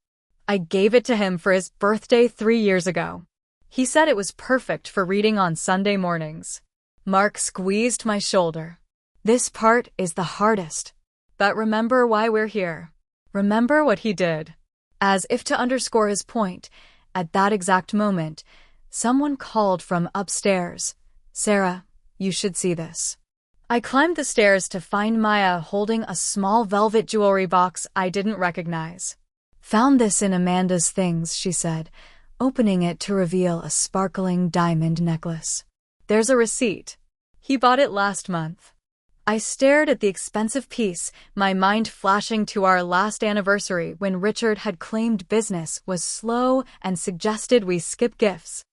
[SPEAKER 1] I gave it to him for his birthday 3 years ago. He said it was perfect for reading on Sunday mornings." Mark squeezed my shoulder. "This part is the hardest. But remember why we're here. Remember what he did." As if to underscore his point, at that exact moment, someone called from upstairs. "Sarah, you should see this." I climbed the stairs to find Maya holding a small velvet jewelry box I didn't recognize. "Found this in Amanda's things," she said, opening it to reveal a sparkling diamond necklace. "There's a receipt. He bought it last month." I stared at the expensive piece, my mind flashing to our last anniversary when Richard had claimed business was slow and suggested we skip gifts.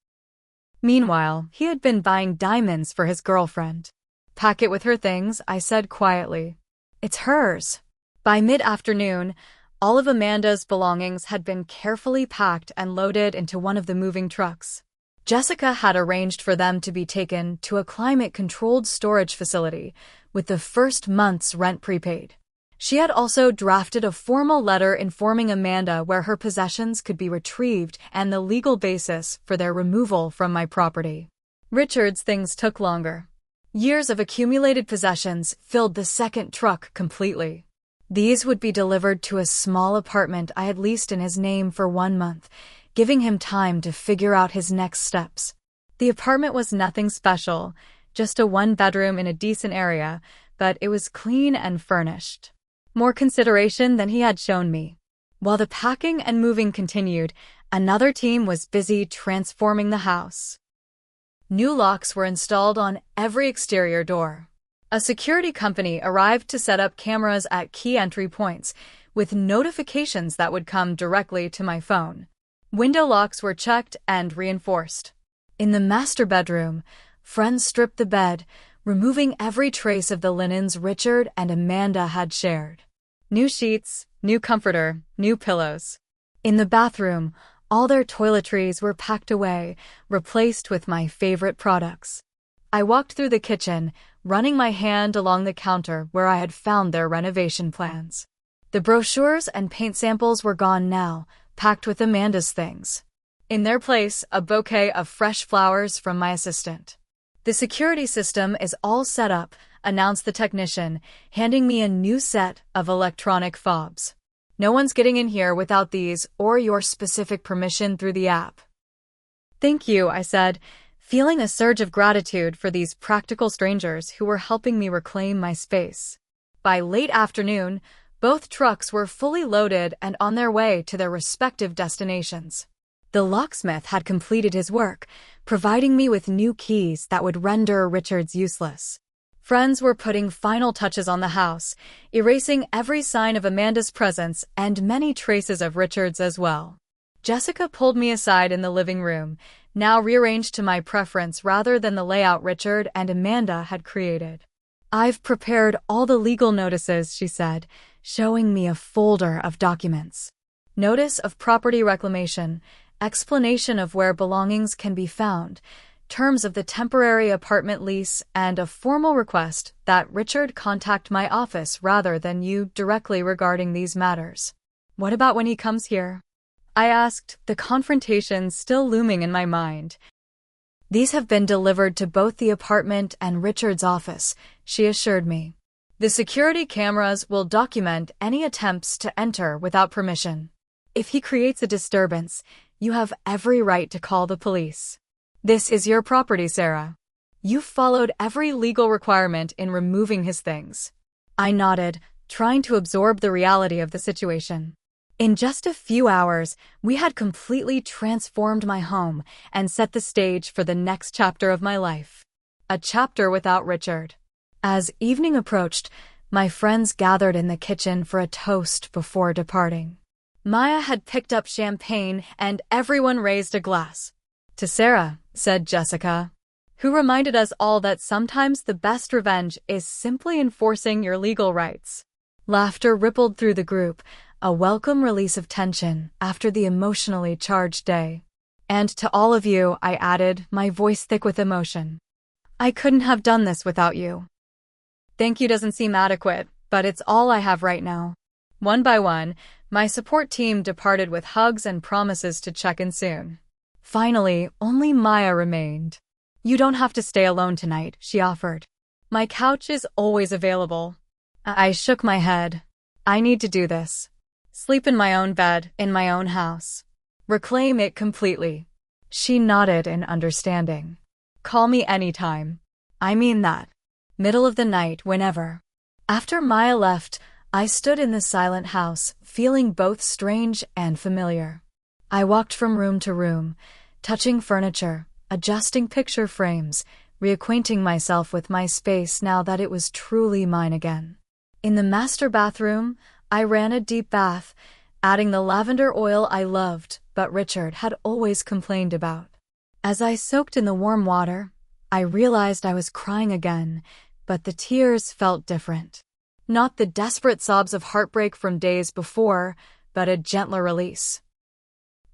[SPEAKER 1] Meanwhile, he had been buying diamonds for his girlfriend. "Pack it with her things," I said quietly. "It's hers." By mid-afternoon, all of Amanda's belongings had been carefully packed and loaded into one of the moving trucks. Jessica had arranged for them to be taken to a climate-controlled storage facility, with the first month's rent prepaid. She had also drafted a formal letter informing Amanda where her possessions could be retrieved and the legal basis for their removal from my property. Richard's things took longer. Years of accumulated possessions filled the second truck completely. These would be delivered to a small apartment I had leased in his name for 1 month, giving him time to figure out his next steps. The apartment was nothing special, just a 1-bedroom in a decent area, but it was clean and furnished. More consideration than he had shown me. While the packing and moving continued, another team was busy transforming the house. New locks were installed on every exterior door. A security company arrived to set up cameras at key entry points, with notifications that would come directly to my phone. Window locks were checked and reinforced. In the master bedroom, friends stripped the bed, removing every trace of the linens Richard and Amanda had shared. New sheets, new comforter, new pillows. In the bathroom, all their toiletries were packed away, replaced with my favorite products. I walked through the kitchen, running my hand along the counter where I had found their renovation plans. The brochures and paint samples were gone now, packed with Amanda's things. In their place, a bouquet of fresh flowers from my assistant. "The security system is all set up," announced the technician, handing me a new set of electronic fobs. "No one's getting in here without these or your specific permission through the app." "Thank you," I said, feeling a surge of gratitude for these practical strangers who were helping me reclaim my space. By late afternoon, Both trucks were fully loaded and on their way to their respective destinations. The locksmith had completed his work, providing me with new keys that would render Richard's useless. Friends were putting final touches on the house, erasing every sign of Amanda's presence and many traces of Richard's as well. Jessica pulled me aside in the living room, now rearranged to my preference rather than the layout Richard and Amanda had created. "I've prepared all the legal notices," she said, showing me a folder of documents. Notice of property reclamation, explanation of where belongings can be found, terms of the temporary apartment lease, and a formal request that Richard contact my office rather than you directly regarding these matters. "What about when he comes here?" I asked, the confrontation still looming in my mind. "These have been delivered to both the apartment and Richard's office," she assured me. "The security cameras will document any attempts to enter without permission. If he creates a disturbance, you have every right to call the police. This is your property, Sarah. You've followed every legal requirement in removing his things." I nodded, trying to absorb the reality of the situation. In just a few hours, we had completely transformed my home and set the stage for the next chapter of my life. A chapter without Richard. As evening approached, my friends gathered in the kitchen for a toast before departing. Maya had picked up champagne and everyone raised a glass. "To Sarah," said Jessica, who reminded us all that sometimes the best revenge is simply enforcing your legal rights. Laughter rippled through the group, a welcome release of tension after the emotionally charged day. "And to all of you," I added, my voice thick with emotion. "I couldn't have done this without you." Thank you doesn't seem adequate, but it's all I have right now. One by one, my support team departed with hugs and promises to check in soon. Finally, only Maya remained. "You don't have to stay alone tonight," she offered. "My couch is always available." I shook my head. I need to do this. Sleep in my own bed, in my own house. Reclaim it completely. She nodded in understanding. "Call me anytime." "I mean that. Middle of the night, whenever." After Maya left, I stood in the silent house, feeling both strange and familiar. I walked from room to room, touching furniture, adjusting picture frames, reacquainting myself with my space now that it was truly mine again. In the master bathroom, I ran a deep bath, adding the lavender oil I loved but Richard had always complained about. As I soaked in the warm water, I realized I was crying again, but the tears felt different. Not the desperate sobs of heartbreak from days before, but a gentler release.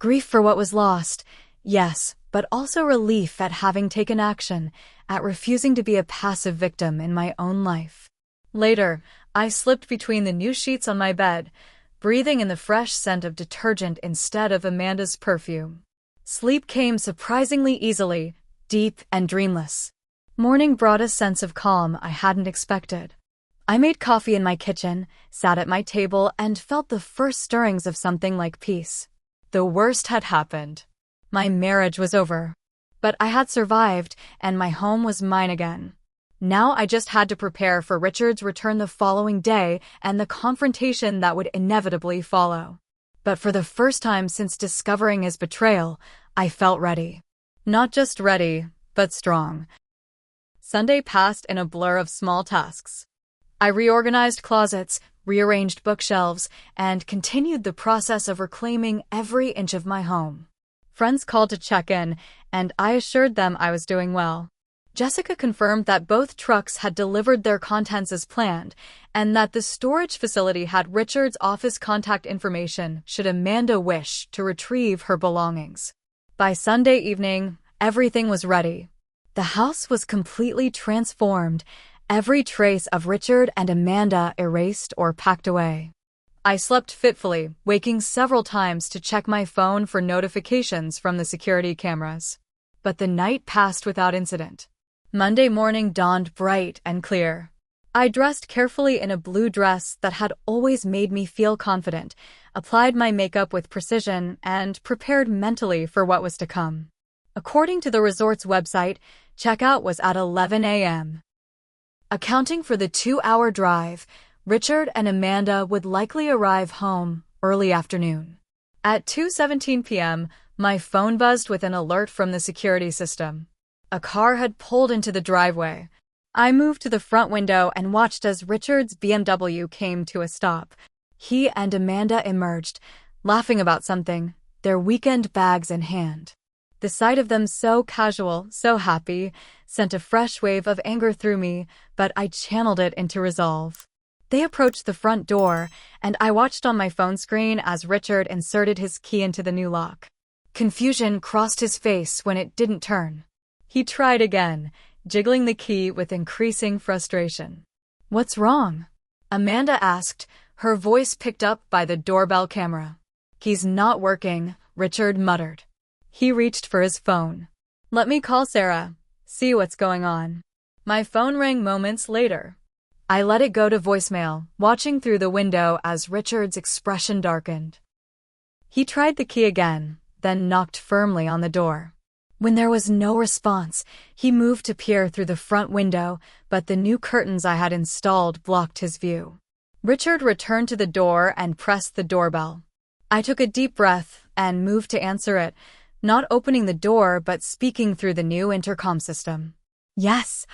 [SPEAKER 1] Grief for what was lost, yes, but also relief at having taken action, at refusing to be a passive victim in my own life. Later, I slipped between the new sheets on my bed, breathing in the fresh scent of detergent instead of Amanda's perfume. Sleep came surprisingly easily, deep and dreamless. Morning brought a sense of calm I hadn't expected. I made coffee in my kitchen, sat at my table, and felt the first stirrings of something like peace. The worst had happened. My marriage was over. But I had survived, and my home was mine again. Now I just had to prepare for Richard's return the following day and the confrontation that would inevitably follow. But for the first time since discovering his betrayal, I felt ready. Not just ready, but strong. Sunday passed in a blur of small tasks. I reorganized closets, rearranged bookshelves, and continued the process of reclaiming every inch of my home. Friends called to check in, and I assured them I was doing well. Jessica confirmed that both trucks had delivered their contents as planned, and that the storage facility had Richard's office contact information should Amanda wish to retrieve her belongings. By Sunday evening, everything was ready. The house was completely transformed, every trace of Richard and Amanda erased or packed away. I slept fitfully, waking several times to check my phone for notifications from the security cameras. But the night passed without incident. Monday morning dawned bright and clear. I dressed carefully in a blue dress that had always made me feel confident, applied my makeup with precision, and prepared mentally for what was to come. According to the resort's website, checkout was at 11 a.m. Accounting for the 2-hour drive, Richard and Amanda would likely arrive home early afternoon. At 2:17 p.m., my phone buzzed with an alert from the security system. A car had pulled into the driveway. I moved to the front window and watched as Richard's BMW came to a stop. He and Amanda emerged, laughing about something, their weekend bags in hand. The sight of them so casual, so happy, sent a fresh wave of anger through me, but I channeled it into resolve. They approached the front door, and I watched on my phone screen as Richard inserted his key into the new lock. Confusion crossed his face when it didn't turn. He tried again, jiggling the key with increasing frustration. "What's wrong?" Amanda asked, her voice picked up by the doorbell camera. "He's not working," Richard muttered. He reached for his phone. "Let me call Sarah, see what's going on." My phone rang moments later. I let it go to voicemail, watching through the window as Richard's expression darkened. He tried the key again, then knocked firmly on the door. When there was no response, he moved to peer through the front window, but the new curtains I had installed blocked his view. Richard returned to the door and pressed the doorbell. I took a deep breath and moved to answer it, not opening the door but speaking through the new intercom system. "Yes,"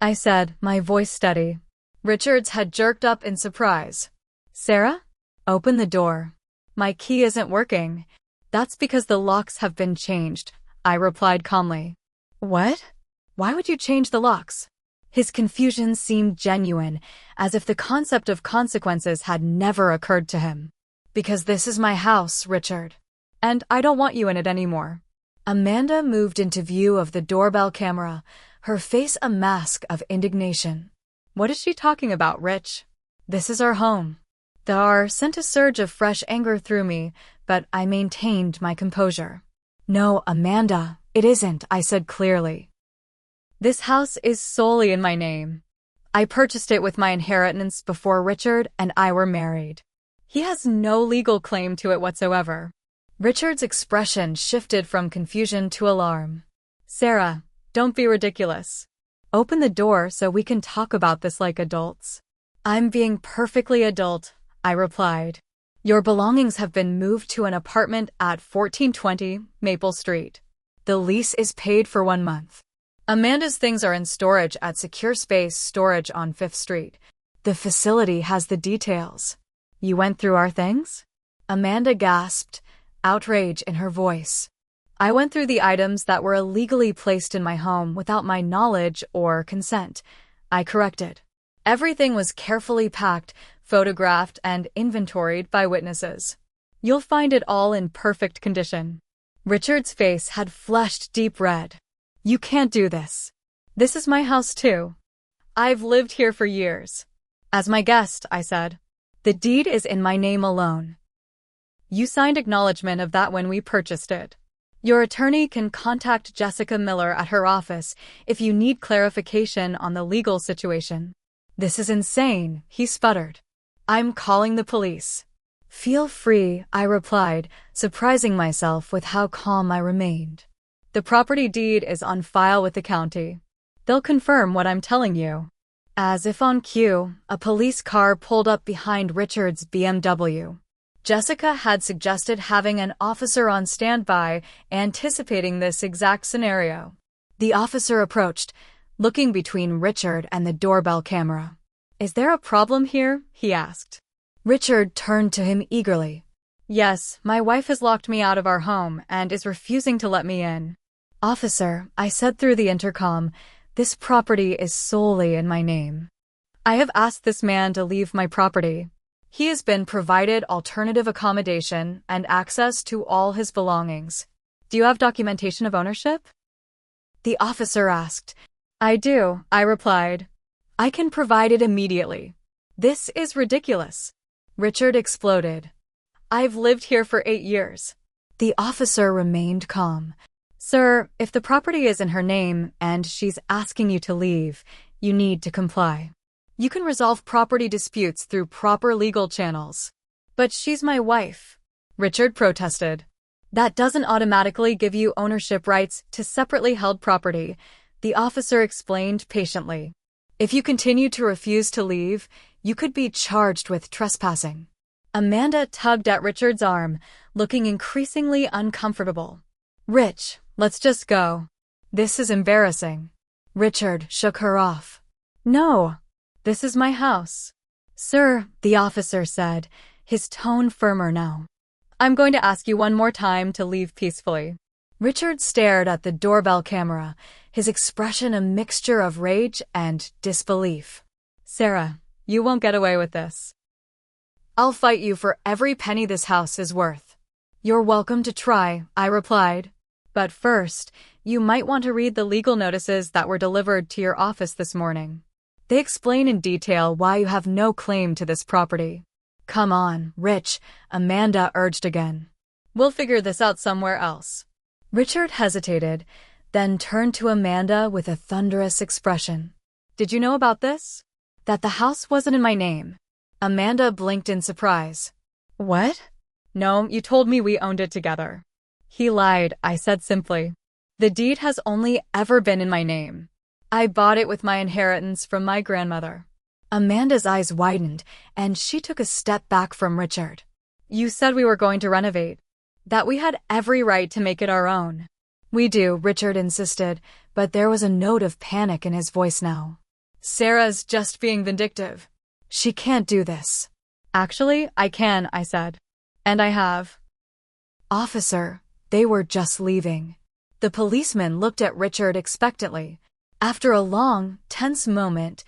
[SPEAKER 1] I said, my voice steady. Richards had jerked up in surprise. "Sarah? Open the door. My key isn't working." "That's because the locks have been changed," I replied calmly. "What? Why would you change the locks?" His confusion seemed genuine, as if the concept of consequences had never occurred to him. "Because this is my house, Richard. And I don't want you in it anymore." Amanda moved into view of the doorbell camera, her face a mask of indignation. "What is she talking about, Rich? This is our home." The R sent a surge of fresh anger through me, but I maintained my composure. "No, Amanda, it isn't," I said clearly. "This house is solely in my name. I purchased it with my inheritance before Richard and I were married. He has no legal claim to it whatsoever." Richard's expression shifted from confusion to alarm. "Sarah, don't be ridiculous. Open the door so we can talk about this like adults." "I'm being perfectly adult," I replied. "Your belongings have been moved to an apartment at 1420 Maple Street. The lease is paid for 1 month. Amanda's things are in storage at Secure Space Storage on 5th Street. The facility has the details." "You went through our things?" Amanda gasped, outrage in her voice. "I went through the items that were illegally placed in my home without my knowledge or consent," I corrected. "Everything was carefully packed, photographed, and inventoried by witnesses. You'll find it all in perfect condition." Richard's face had flushed deep red. "You can't do this. This is my house too. I've lived here for years." "As my guest," I said. "The deed is in my name alone. You signed acknowledgement of that when we purchased it. Your attorney can contact Jessica Miller at her office if you need clarification on the legal situation." "This is insane," he sputtered. "I'm calling the police." "Feel free," I replied, surprising myself with how calm I remained. "The property deed is on file with the county. They'll confirm what I'm telling you." As if on cue, a police car pulled up behind Richard's BMW. Jessica had suggested having an officer on standby, anticipating this exact scenario. The officer approached, looking between Richard and the doorbell camera. "Is there a problem here?" he asked. Richard turned to him eagerly. "Yes, my wife has locked me out of our home and is refusing to let me in." "Officer," I said through the intercom, "this property is solely in my name. I have asked this man to leave my property. He has been provided alternative accommodation and access to all his belongings. Do you have documentation of ownership?" The officer asked. "I do," I replied. "I can provide it immediately." "This is ridiculous." Richard exploded. "I've lived here for 8 years. The officer remained calm. "Sir, if the property is in her name and she's asking you to leave, you need to comply. You can resolve property disputes through proper legal channels." "But she's my wife," Richard protested. "That doesn't automatically give you ownership rights to separately held property," the officer explained patiently. "If you continue to refuse to leave, You could be charged with trespassing. Amanda tugged at Richard's arm, looking increasingly uncomfortable. Rich, let's just go. This is embarrassing. Richard shook her off. No, this is my house. Sir, the officer said, his tone firmer now. I'm going to ask you one more time to leave peacefully. Richard stared at the doorbell camera, his expression a mixture of rage and disbelief. Sarah, you won't get away with this. I'll fight you for every penny this house is worth. You're welcome to try, I replied. But first, you might want to read the legal notices that were delivered to your office this morning. They explain in detail why you have no claim to this property. Come on, Rich, Amanda urged again. We'll figure this out somewhere else. Richard hesitated, then turned to Amanda with a thunderous expression. Did you know about this? That the house wasn't in my name. Amanda blinked in surprise. What? No, you told me we owned it together. He lied, I said simply. The deed has only ever been in my name. I bought it with my inheritance from my grandmother. Amanda's eyes widened, and she took a step back from Richard. You said we were going to renovate. That we had every right to make it our own. We do, Richard insisted, but there was a note of panic in his voice now. Sarah's just being vindictive. She can't do this. Actually, I can, I said. And I have. Officer, they were just leaving. The policeman looked at Richard expectantly. After a long, tense moment,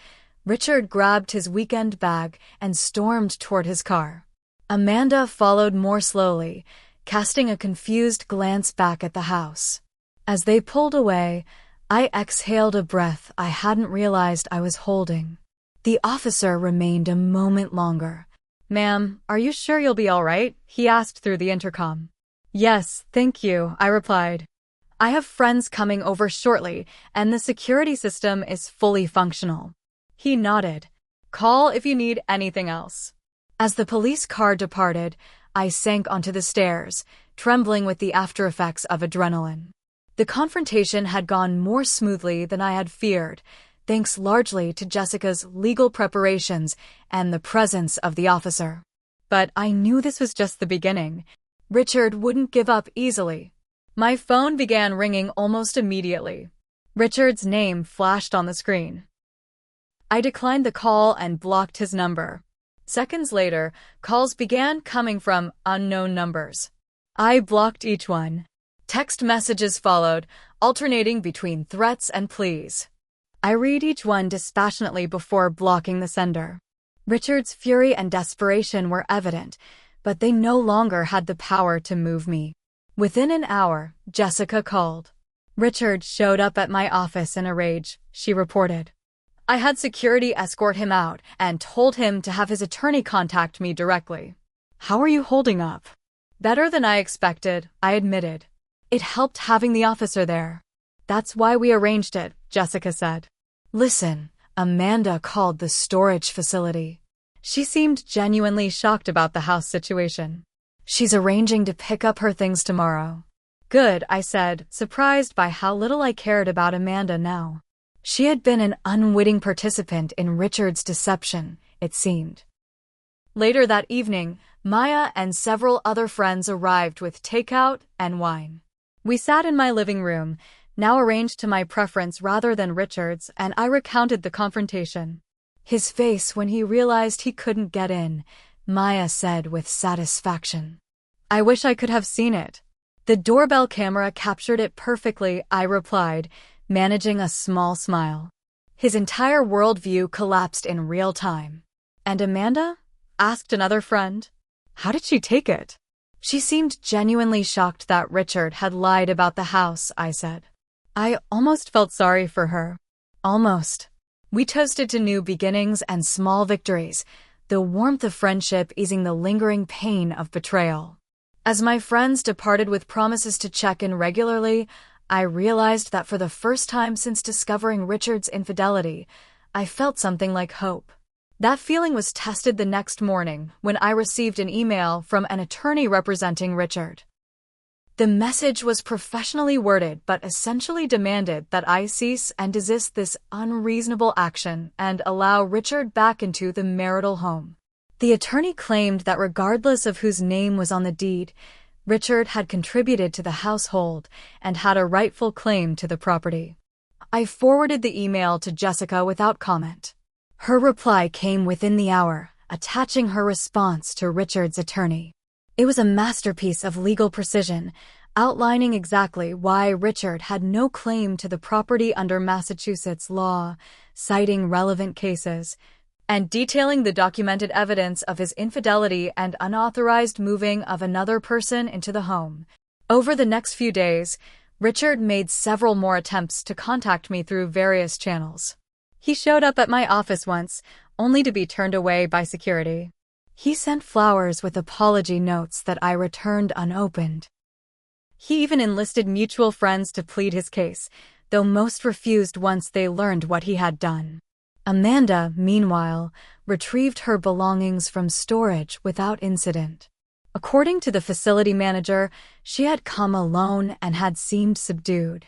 [SPEAKER 1] Richard grabbed his weekend bag and stormed toward his car. Amanda followed more slowly, casting a confused glance back at the house. As they pulled away, I exhaled a breath I hadn't realized I was holding. The officer remained a moment longer. Ma'am, are you sure you'll be all right? He asked through the intercom. Yes, thank you, I replied. I have friends coming over shortly, and the security system is fully functional. He nodded. Call if you need anything else. As the police car departed, I sank onto the stairs, trembling with the aftereffects of adrenaline. The confrontation had gone more smoothly than I had feared, thanks largely to Jessica's legal preparations and the presence of the officer. But I knew this was just the beginning. Richard wouldn't give up easily. My phone began ringing almost immediately. Richard's name flashed on the screen. I declined the call and blocked his number. Seconds later, calls began coming from unknown numbers. I blocked each one. Text messages followed, alternating between threats and pleas. I read each one dispassionately before blocking the sender. Richard's fury and desperation were evident, but they no longer had the power to move me. Within an hour, Jessica called. Richard showed up at my office in a rage, she reported. I had security escort him out and told him to have his attorney contact me directly. How are you holding up? Better than I expected, I admitted. It helped having the officer there. That's why we arranged it, Jessica said. Listen, Amanda called the storage facility. She seemed genuinely shocked about the house situation. She's arranging to pick up her things tomorrow. Good, I said, surprised by how little I cared about Amanda now. She had been an unwitting participant in Richard's deception, it seemed. Later that evening, Maya and several other friends arrived with takeout and wine. We sat in my living room, now arranged to my preference rather than Richard's, and I recounted the confrontation. His face when he realized he couldn't get in, Maya said with satisfaction. I wish I could have seen it. The doorbell camera captured it perfectly, I replied, managing a small smile. His entire worldview collapsed in real time. And Amanda? Asked another friend. How did she take it? She seemed genuinely shocked that Richard had lied about the house, I said. I almost felt sorry for her. Almost. We toasted to new beginnings and small victories, the warmth of friendship easing the lingering pain of betrayal. As my friends departed with promises to check in regularly, I realized that for the first time since discovering Richard's infidelity, I felt something like hope. That feeling was tested the next morning when I received an email from an attorney representing Richard. The message was professionally worded but essentially demanded that I cease and desist this unreasonable action and allow Richard back into the marital home. The attorney claimed that regardless of whose name was on the deed, Richard had contributed to the household and had a rightful claim to the property. I forwarded the email to Jessica without comment. Her reply came within the hour, attaching her response to Richard's attorney. It was a masterpiece of legal precision, outlining exactly why Richard had no claim to the property under Massachusetts law, citing relevant cases, and detailing the documented evidence of his infidelity and unauthorized moving of another person into the home. Over the next few days, Richard made several more attempts to contact me through various channels. He showed up at my office once, only to be turned away by security. He sent flowers with apology notes that I returned unopened. He even enlisted mutual friends to plead his case, though most refused once they learned what he had done. Amanda, meanwhile, retrieved her belongings from storage without incident. According to the facility manager, she had come alone and had seemed subdued.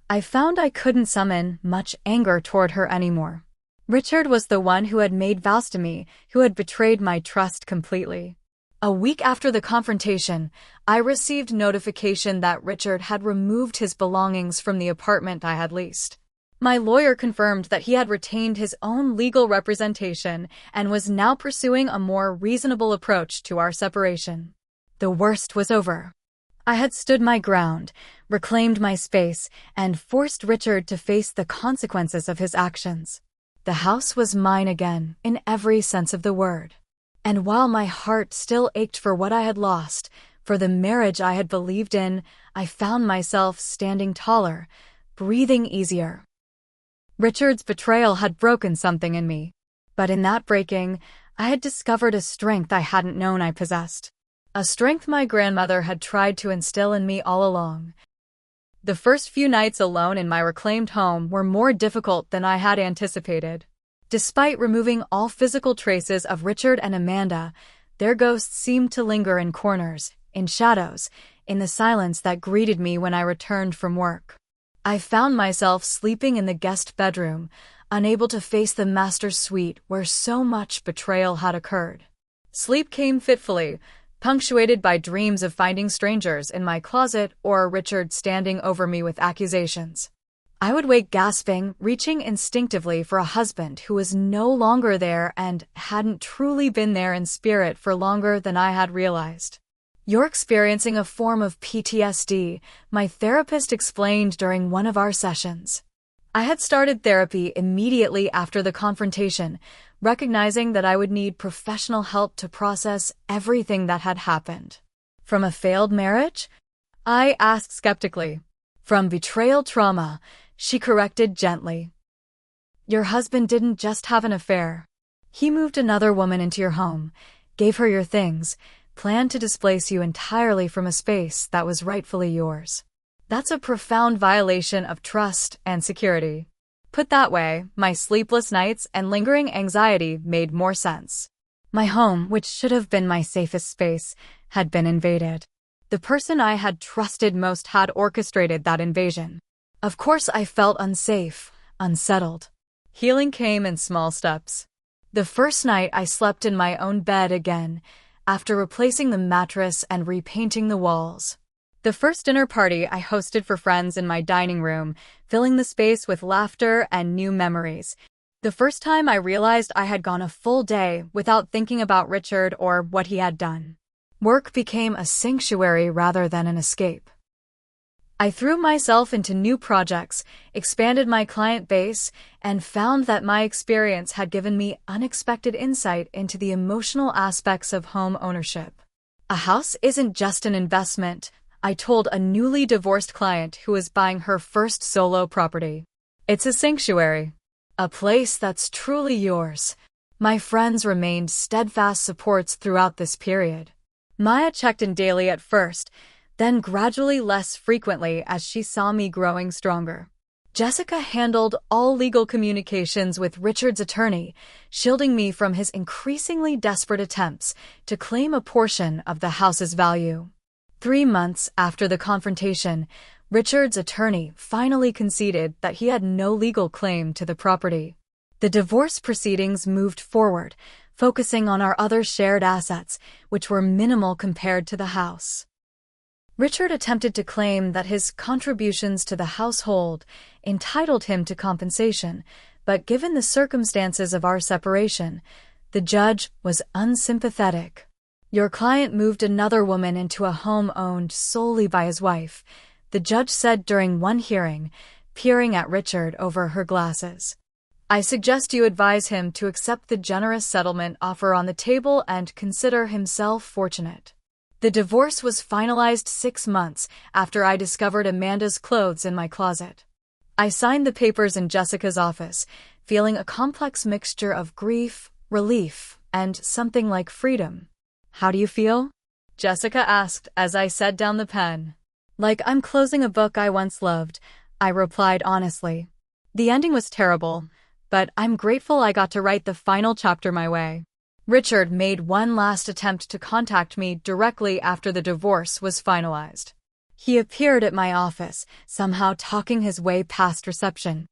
[SPEAKER 1] I found I couldn't summon much anger toward her anymore. Richard was the one who had made vows to me, who had betrayed my trust completely. A week after the confrontation, I received notification that Richard had removed his belongings from the apartment I had leased. My lawyer confirmed that he had retained his own legal representation and was now pursuing a more reasonable approach to our separation. The worst was over. I had stood my ground, reclaimed my space, and forced Richard to face the consequences of his actions. The house was mine again, in every sense of the word. And while my heart still ached for what I had lost, for the marriage I had believed in, I found myself standing taller, breathing easier. Richard's betrayal had broken something in me, but in that breaking, I had discovered a strength I hadn't known I possessed. A strength my grandmother had tried to instill in me all along. The first few nights alone in my reclaimed home were more difficult than I had anticipated. Despite removing all physical traces of Richard and Amanda, their ghosts seemed to linger in corners, in shadows, in the silence that greeted me when I returned from work. I found myself sleeping in the guest bedroom, unable to face the master suite where so much betrayal had occurred. Sleep came fitfully, punctuated by dreams of finding strangers in my closet or Richard standing over me with accusations. I would wake gasping, reaching instinctively for a husband who was no longer there and hadn't truly been there in spirit for longer than I had realized. "You're experiencing a form of PTSD," my therapist explained during one of our sessions. I had started therapy immediately after the confrontation, recognizing that I would need professional help to process everything that had happened. From a failed marriage? I asked skeptically. From betrayal trauma, she corrected gently. Your husband didn't just have an affair. He moved another woman into your home, gave her your things, planned to displace you entirely from a space that was rightfully yours. That's a profound violation of trust and security. Put that way, my sleepless nights and lingering anxiety made more sense. My home, which should have been my safest space, had been invaded. The person I had trusted most had orchestrated that invasion. Of course, I felt unsafe, unsettled. Healing came in small steps. The first night I slept in my own bed again, after replacing the mattress and repainting the walls. The first dinner party I hosted for friends in my dining room, filling the space with laughter and new memories. The first time I realized I had gone a full day without thinking about Richard or what he had done. Work became a sanctuary rather than an escape. I threw myself into new projects, expanded my client base, and found that my experience had given me unexpected insight into the emotional aspects of home ownership. A house isn't just an investment, I told a newly divorced client who was buying her first solo property. It's a sanctuary. A place that's truly yours. My friends remained steadfast supports throughout this period. Maya checked in daily at first, then gradually less frequently as she saw me growing stronger. Jessica handled all legal communications with Richard's attorney, shielding me from his increasingly desperate attempts to claim a portion of the house's value. 3 months after the confrontation, Richard's attorney finally conceded that he had no legal claim to the property. The divorce proceedings moved forward, focusing on our other shared assets, which were minimal compared to the house. Richard attempted to claim that his contributions to the household entitled him to compensation, but given the circumstances of our separation, the judge was unsympathetic. "Your client moved another woman into a home owned solely by his wife," the judge said during one hearing, peering at Richard over her glasses. "I suggest you advise him to accept the generous settlement offer on the table and consider himself fortunate." The divorce was finalized 6 months after I discovered Amanda's clothes in my closet. I signed the papers in Jessica's office, feeling a complex mixture of grief, relief, and something like freedom. "How do you feel?" Jessica asked as I set down the pen. "Like I'm closing a book I once loved," I replied honestly. "The ending was terrible, but I'm grateful I got to write the final chapter my way." Richard made one last attempt to contact me directly after the divorce was finalized. He appeared at my office, somehow talking his way past reception.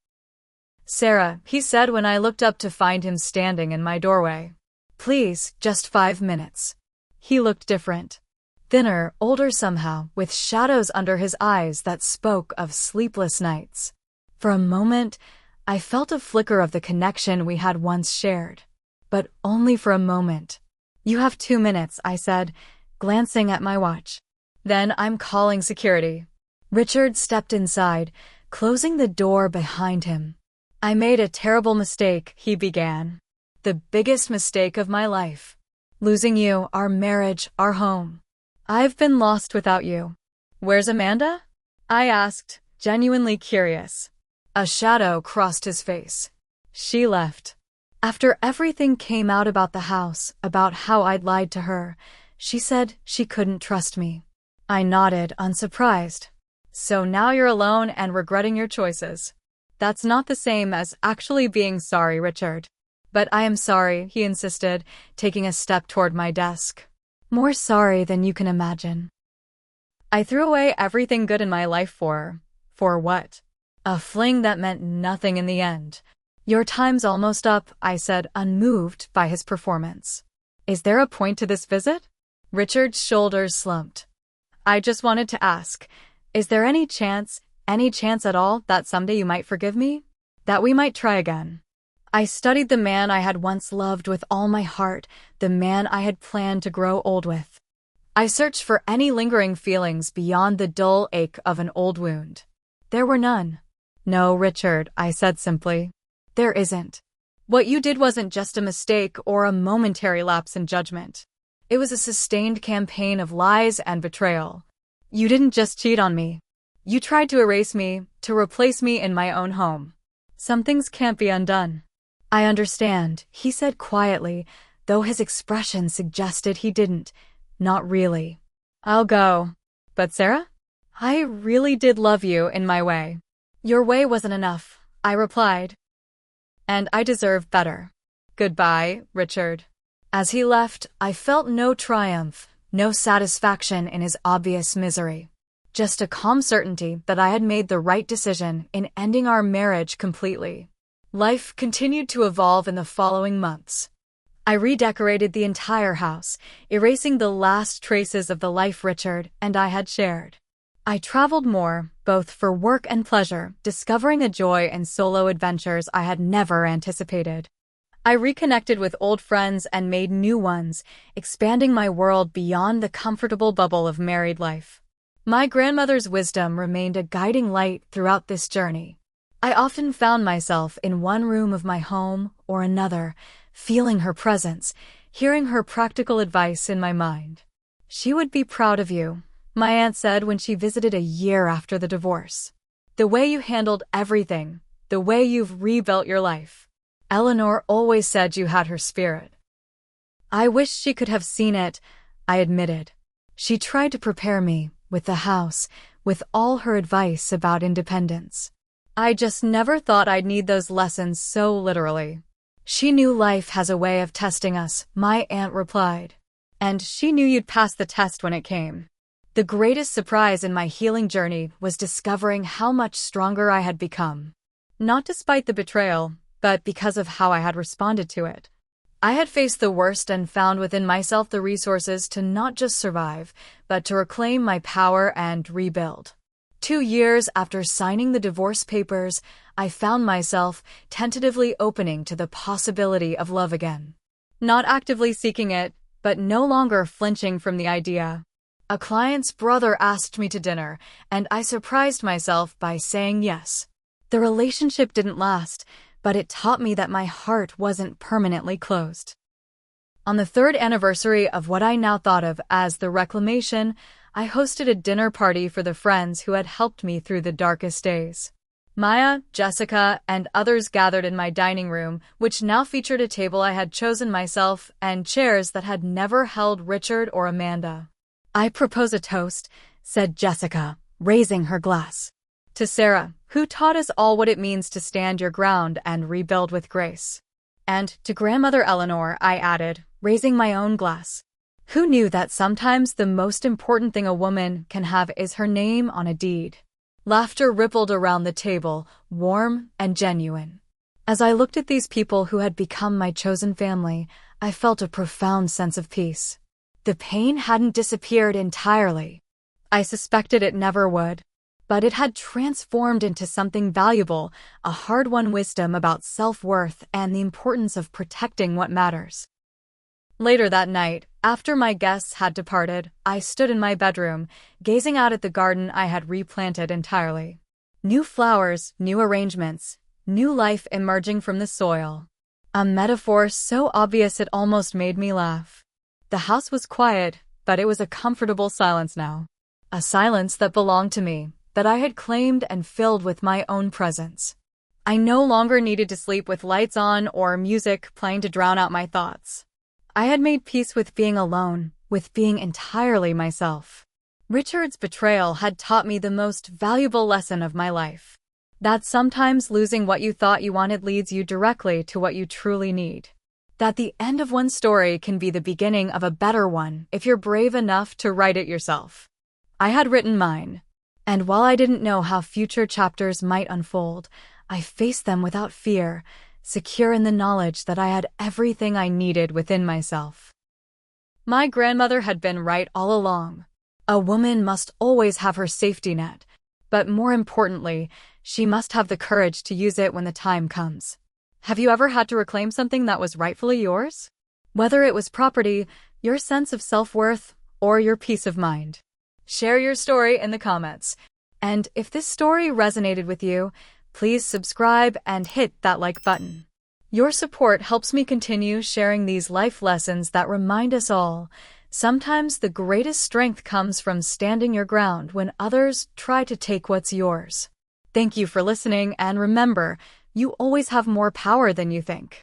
[SPEAKER 1] "Sarah," he said when I looked up to find him standing in my doorway. "Please, just 5 minutes." He looked different. Thinner, older somehow, with shadows under his eyes that spoke of sleepless nights. For a moment, I felt a flicker of the connection we had once shared. But only for a moment. "You have 2 minutes," I said, glancing at my watch. "Then I'm calling security." Richard stepped inside, closing the door behind him. "I made a terrible mistake," he began. "The biggest mistake of my life. Losing you, our marriage, our home. I've been lost without you." "Where's Amanda?" I asked, genuinely curious. A shadow crossed his face. "She left. After everything came out about the house, about how I'd lied to her, she said she couldn't trust me." I nodded, unsurprised. "So now you're alone and regretting your choices." "That's not the same as actually being sorry, Richard." "But I am sorry," he insisted, taking a step toward my desk. "More sorry than you can imagine." I threw away everything good in my life for what? A fling that meant nothing in the end. "Your time's almost up," I said, unmoved by his performance. "Is there a point to this visit?" Richard's shoulders slumped. "I just wanted to ask, is there any chance at all, that someday you might forgive me? That we might try again?" I studied the man I had once loved with all my heart, the man I had planned to grow old with. I searched for any lingering feelings beyond the dull ache of an old wound. There were none. "No, Richard," I said simply. "There isn't. What you did wasn't just a mistake or a momentary lapse in judgment. It was a sustained campaign of lies and betrayal. You didn't just cheat on me. You tried to erase me, to replace me in my own home. Some things can't be undone." "I understand," he said quietly, though his expression suggested he didn't. "Not really." "I'll go." "But Sarah? I really did love you in my way." "Your way wasn't enough," I replied. "And I deserve better. Goodbye, Richard." As he left, I felt no triumph, no satisfaction in his obvious misery. Just a calm certainty that I had made the right decision in ending our marriage completely. Life continued to evolve in the following months. I redecorated the entire house, erasing the last traces of the life Richard and I had shared. I traveled more, both for work and pleasure, discovering a joy in solo adventures I had never anticipated. I reconnected with old friends and made new ones, expanding my world beyond the comfortable bubble of married life. My grandmother's wisdom remained a guiding light throughout this journey. I often found myself in one room of my home or another, feeling her presence, hearing her practical advice in my mind. "She would be proud of you," my aunt said when she visited a year after the divorce. "The way you handled everything, the way you've rebuilt your life. Eleanor always said you had her spirit." I wish she could have seen it, I admitted. She tried to prepare me, with the house, with all her advice about independence. I just never thought I'd need those lessons so literally. "She knew life has a way of testing us," my aunt replied. "And she knew you'd pass the test when it came." The greatest surprise in my healing journey was discovering how much stronger I had become. Not despite the betrayal, but because of how I had responded to it. I had faced the worst and found within myself the resources to not just survive, but to reclaim my power and rebuild. 2 years after signing the divorce papers, I found myself tentatively opening to the possibility of love again. Not actively seeking it, but no longer flinching from the idea. A client's brother asked me to dinner, and I surprised myself by saying yes. The relationship didn't last, but it taught me that my heart wasn't permanently closed. On the 3rd anniversary of what I now thought of as the reclamation, I hosted a dinner party for the friends who had helped me through the darkest days. Maya, Jessica, and others gathered in my dining room, which now featured a table I had chosen myself and chairs that had never held Richard or Amanda. "I propose a toast," said Jessica, raising her glass. "To Sarah, who taught us all what it means to stand your ground and rebuild with grace." "And to Grandmother Eleanor," I added, raising my own glass. "Who knew that sometimes the most important thing a woman can have is her name on a deed?" Laughter rippled around the table, warm and genuine. As I looked at these people who had become my chosen family, I felt a profound sense of peace. The pain hadn't disappeared entirely. I suspected it never would. But it had transformed into something valuable, a hard-won wisdom about self-worth and the importance of protecting what matters. Later that night, after my guests had departed, I stood in my bedroom, gazing out at the garden I had replanted entirely. New flowers, new arrangements, new life emerging from the soil. A metaphor so obvious it almost made me laugh. The house was quiet, but it was a comfortable silence now. A silence that belonged to me, that I had claimed and filled with my own presence. I no longer needed to sleep with lights on or music playing to drown out my thoughts. I had made peace with being alone, with being entirely myself. Richard's betrayal had taught me the most valuable lesson of my life. That sometimes losing what you thought you wanted leads you directly to what you truly need. That the end of one story can be the beginning of a better one if you're brave enough to write it yourself. I had written mine. And while I didn't know how future chapters might unfold, I faced them without fear, secure in the knowledge that I had everything I needed within myself. My grandmother had been right all along. A woman must always have her safety net, but more importantly, she must have the courage to use it when the time comes. Have you ever had to reclaim something that was rightfully yours? Whether it was property, your sense of self-worth, or your peace of mind. Share your story in the comments. And if this story resonated with you, please subscribe and hit that like button. Your support helps me continue sharing these life lessons that remind us all, sometimes the greatest strength comes from standing your ground when others try to take what's yours. Thank you for listening, and remember, you always have more power than you think.